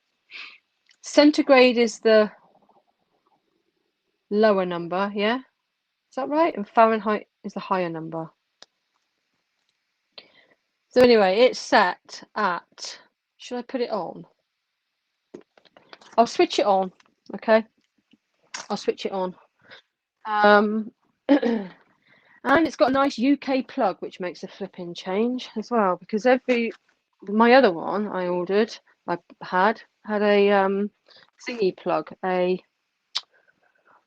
Centigrade is the lower number, yeah? Is that right? And Fahrenheit is the higher number. So anyway, it's set at, should I put it on? I'll switch it on, okay? I'll switch it on. And it's got a nice UK plug, which makes a flipping change as well, because my other one I ordered, I had a thingy plug, what do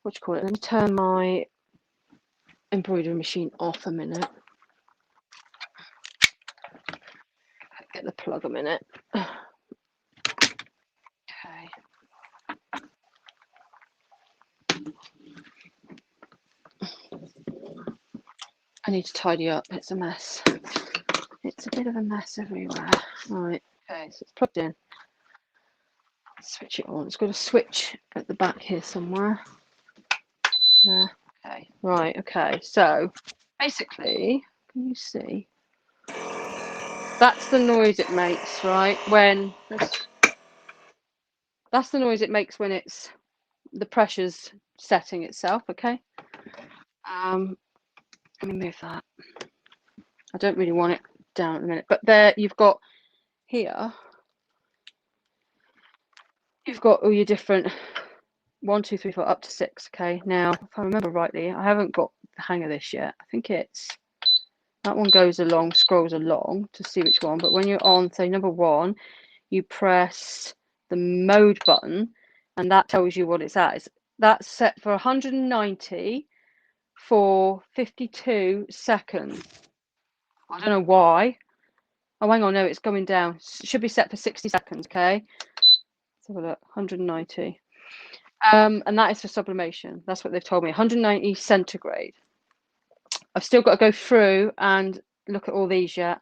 you call it? Let me turn my embroidery machine off a minute. Get the plug a minute. Okay. I need to tidy up. It's a mess. It's a bit of a mess everywhere. Right. Okay, so it's plugged in. Switch it on. It's got a switch at the back here somewhere. Yeah. Okay. Right. Okay. So basically, can you see? That's the noise it makes, right? That's the noise it makes when it's the pressure's setting itself. Okay. Let me move that. I don't really want it down at the minute, but there you've got here. You've got all your different 1, 2, 3, 4 up to 6. Okay. Now, if I remember rightly, I haven't got the hang of this yet. I think it's that one goes along, scrolls along to see which one. But when you're on, say number 1, you press the mode button, and that tells you what it's at. That's set for 190 for 52 seconds. I don't know why. Oh, hang on, no, it's going down. It should be set for 60 seconds, okay? Let's have a look, 190. And that is for sublimation. That's what they've told me, 190 centigrade. I've still got to go through and look at all these yet.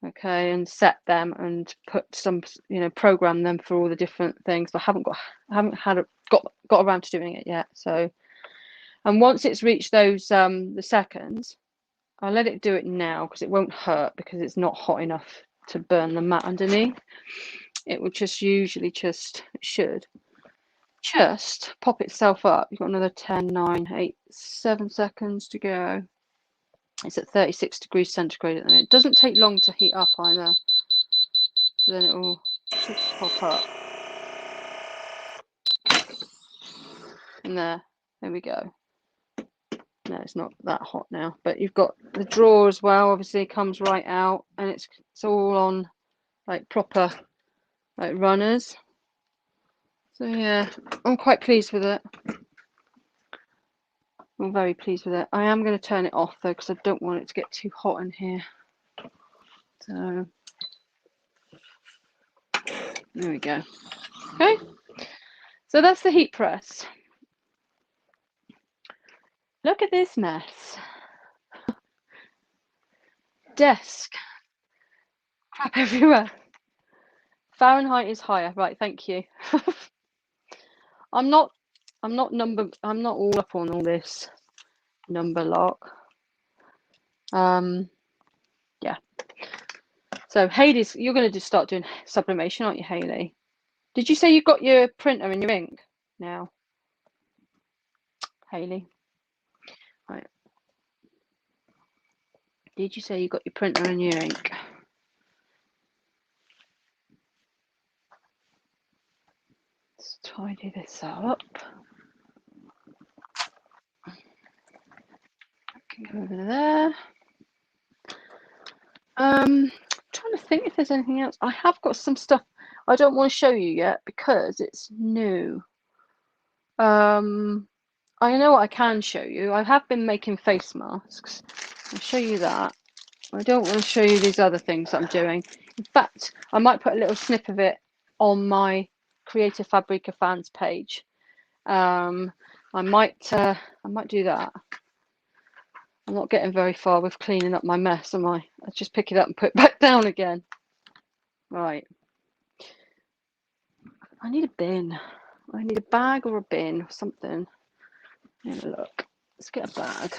Okay, and set them and put some, program them for all the different things. But I haven't got around to doing it yet. So, and once it's reached those the seconds, I'll let it do it now because it won't hurt because it's not hot enough to burn the mat underneath. It will should just pop itself up. You've got another 10, 9, 8, 7 seconds to go. It's at 36 degrees centigrade at the minute. It doesn't take long to heat up either. So then it will should pop up. And there we go. No, it's not that hot now. But you've got the drawer as well, obviously comes right out, and it's all on like proper like runners. So yeah, I'm quite pleased with it. I'm very pleased with it. I am going to turn it off though because I don't want it to get too hot in here. So there we go. Okay, so that's the heat press. Look at this mess. Desk. Crap everywhere. Fahrenheit is higher. Right, thank you. I'm not all up on all this number lock. Yeah. So Hayley's, you're going to just start doing sublimation, aren't you, Hayley? Did you say you got your printer and your ink now, Hayley? Right. Did you say you got your printer and your ink? Let's tidy this up. I can go over there. Trying to think if there's anything else. I have got some stuff I don't want to show you yet because it's new. I know what I can show you. I have been making face masks. I'll show you that. I don't want to show you these other things that I'm doing. In fact, I might put a little snip of it on my Creative Fabrica fans page. I might do that. I'm not getting very far with cleaning up my mess, am I? I just pick it up and put it back down again. Right. I need a bin. I need a bag or a bin or something. Have a look. Let's get a bag.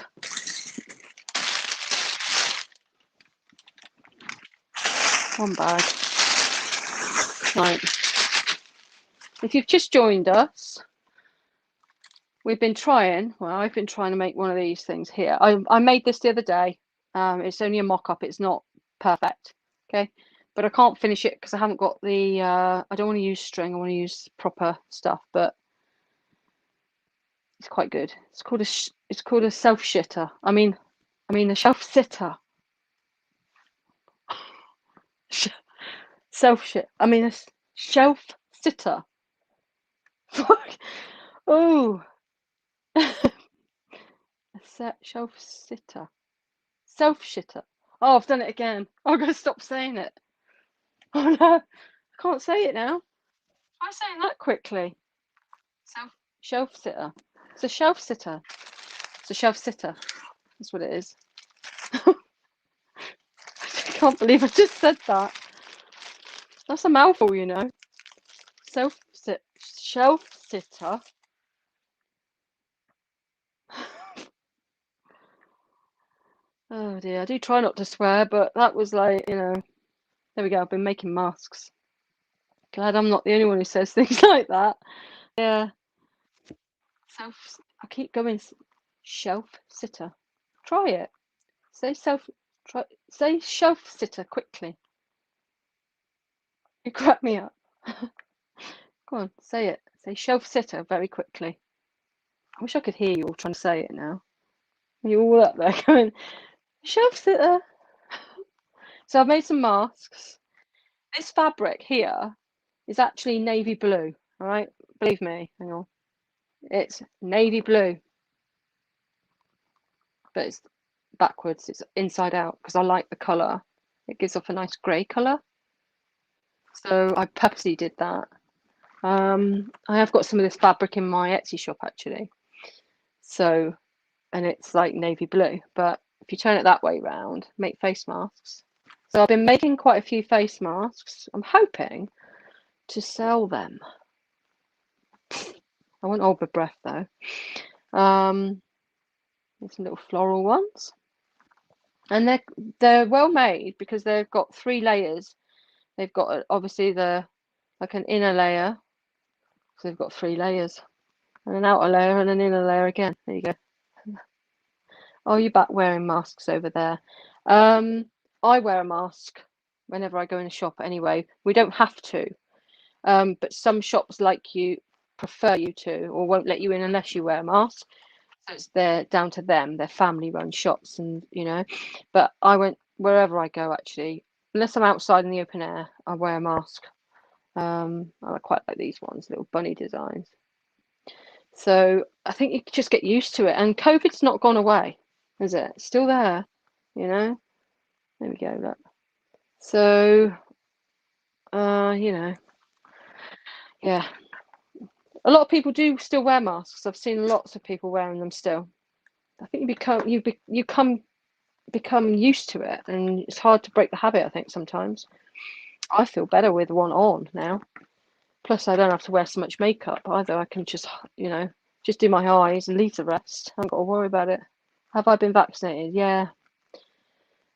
One bag. Right. If you've just joined us, we've been trying, well, I've been trying to make one of these things here. I made this the other day. It's only a mock-up. It's not perfect. Okay. But I can't finish it because I haven't got the, I don't want to use string. I want to use proper stuff, but it's quite good. It's called a self shitter. I mean a shelf sitter. Self shit. I mean a shelf sitter. Oh, a shelf sitter. Self shitter. Oh, I've done it again. I'm going to stop saying it. Oh no, I can't say it now. Try saying that quickly. Shelf sitter. It's a shelf sitter. It's a shelf sitter. That's what it is. I can't believe I just said that. That's a mouthful, you know. Shelf sitter. Oh dear, I do try not to swear, but that was like, you know, there we go. I've been making masks. Glad I'm not the only one who says things like that. Yeah. I keep going. Shelf sitter. Try it. Say shelf sitter quickly. You crack me up. Go on, say it. Say shelf sitter very quickly. I wish I could hear you all trying to say it now. You're all up there going, shelf sitter. So I've made some masks. This fabric here is actually navy blue. All right, believe me. Hang on, it's navy blue, but it's backwards. It's inside out because I like the color. It gives off a nice grey color. So I purposely did that. I have got some of this fabric in my Etsy shop actually. So, and it's like navy blue, but if you turn it that way round, make face masks. So I've been making quite a few face masks. I'm hoping to sell them. I won't hold my breath though. There's some little floral ones, and they're well made because they've got 3 layers. They've got obviously like an inner layer, so they've got 3 layers, and an outer layer and an inner layer again. There you go. Oh, you're back wearing masks over there. I wear a mask whenever I go in a shop anyway. We don't have to, but some shops prefer you to, or won't let you in unless you wear a mask. So they're down to them. They're family-run shops, and you know. But I went wherever I go. Actually, unless I'm outside in the open air, I wear a mask. I quite like these ones, little bunny designs. So I think you just get used to it. And COVID's not gone away, is it? It's still there, you know? There we go, look. So, you know, yeah. A lot of people do still wear masks. I've seen lots of people wearing them still. I think become used to it, and it's hard to break the habit, I think, sometimes. I feel better with one on now. Plus, I don't have to wear so much makeup either. I can just, you know, just do my eyes and leave the rest. I haven't got to worry about it. Have I been vaccinated? Yeah.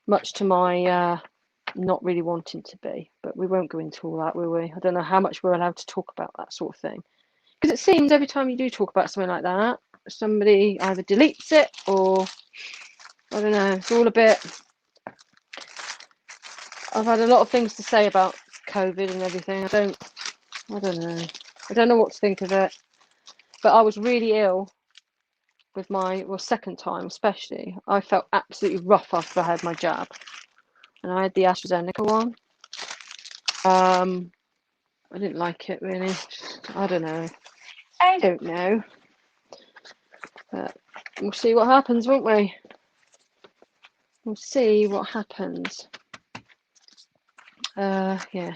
Much to my not really wanting to be, but we won't go into all that, will we? I don't know how much we're allowed to talk about that sort of thing. Because it seems every time you do talk about something like that, somebody either deletes it or, I don't know, it's all a bit... I've had a lot of things to say about COVID and everything. I don't know. I don't know what to think of it. But I was really ill with my, well, second time especially. I felt absolutely rough after I had my jab. And I had the AstraZeneca one. I didn't like it really. I don't know. But we'll see what happens, won't we? We'll see what happens. Yeah.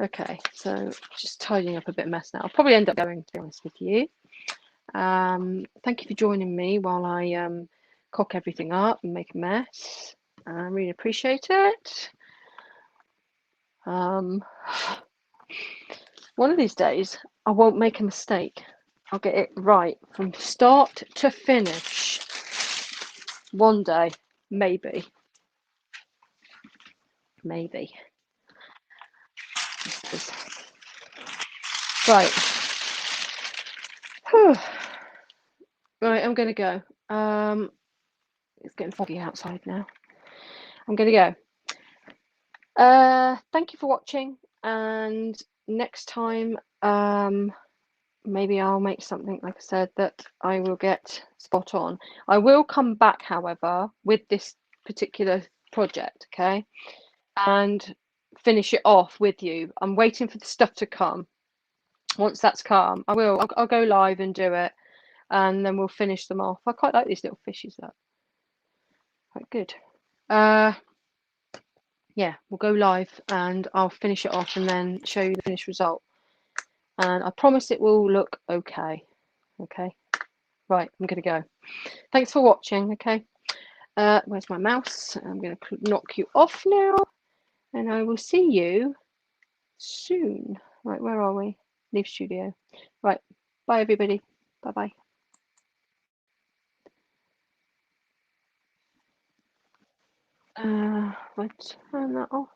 Okay, so just tidying up a bit of mess now. I'll probably end up going, to be honest with you. Thank you for joining me while I cock everything up and make a mess. I really appreciate it. One of these days, I won't make a mistake. I'll get it right from start to finish. One day, maybe. Maybe. Right. Whew. Right, I'm going to go. It's getting foggy outside now. I'm going to go. Thank you for watching, and next time maybe I'll make something, like I said, that I will get spot on. I will come back, however, with this particular project, okay, and finish it off with you. I'm waiting for the stuff to come. Once that's come, I'll go live and do it, and then we'll finish them off. I quite like these little fishes, though. Quite good. Yeah, we'll go live and I'll finish it off and then show you the finished result. And I promise it will look okay. Okay. Right, I'm going to go. Thanks for watching. Okay. Where's my mouse? I'm going to knock you off now. And I will see you soon. Right, where are we? Leave studio. Right. Bye, everybody. Bye-bye. Let's turn that off.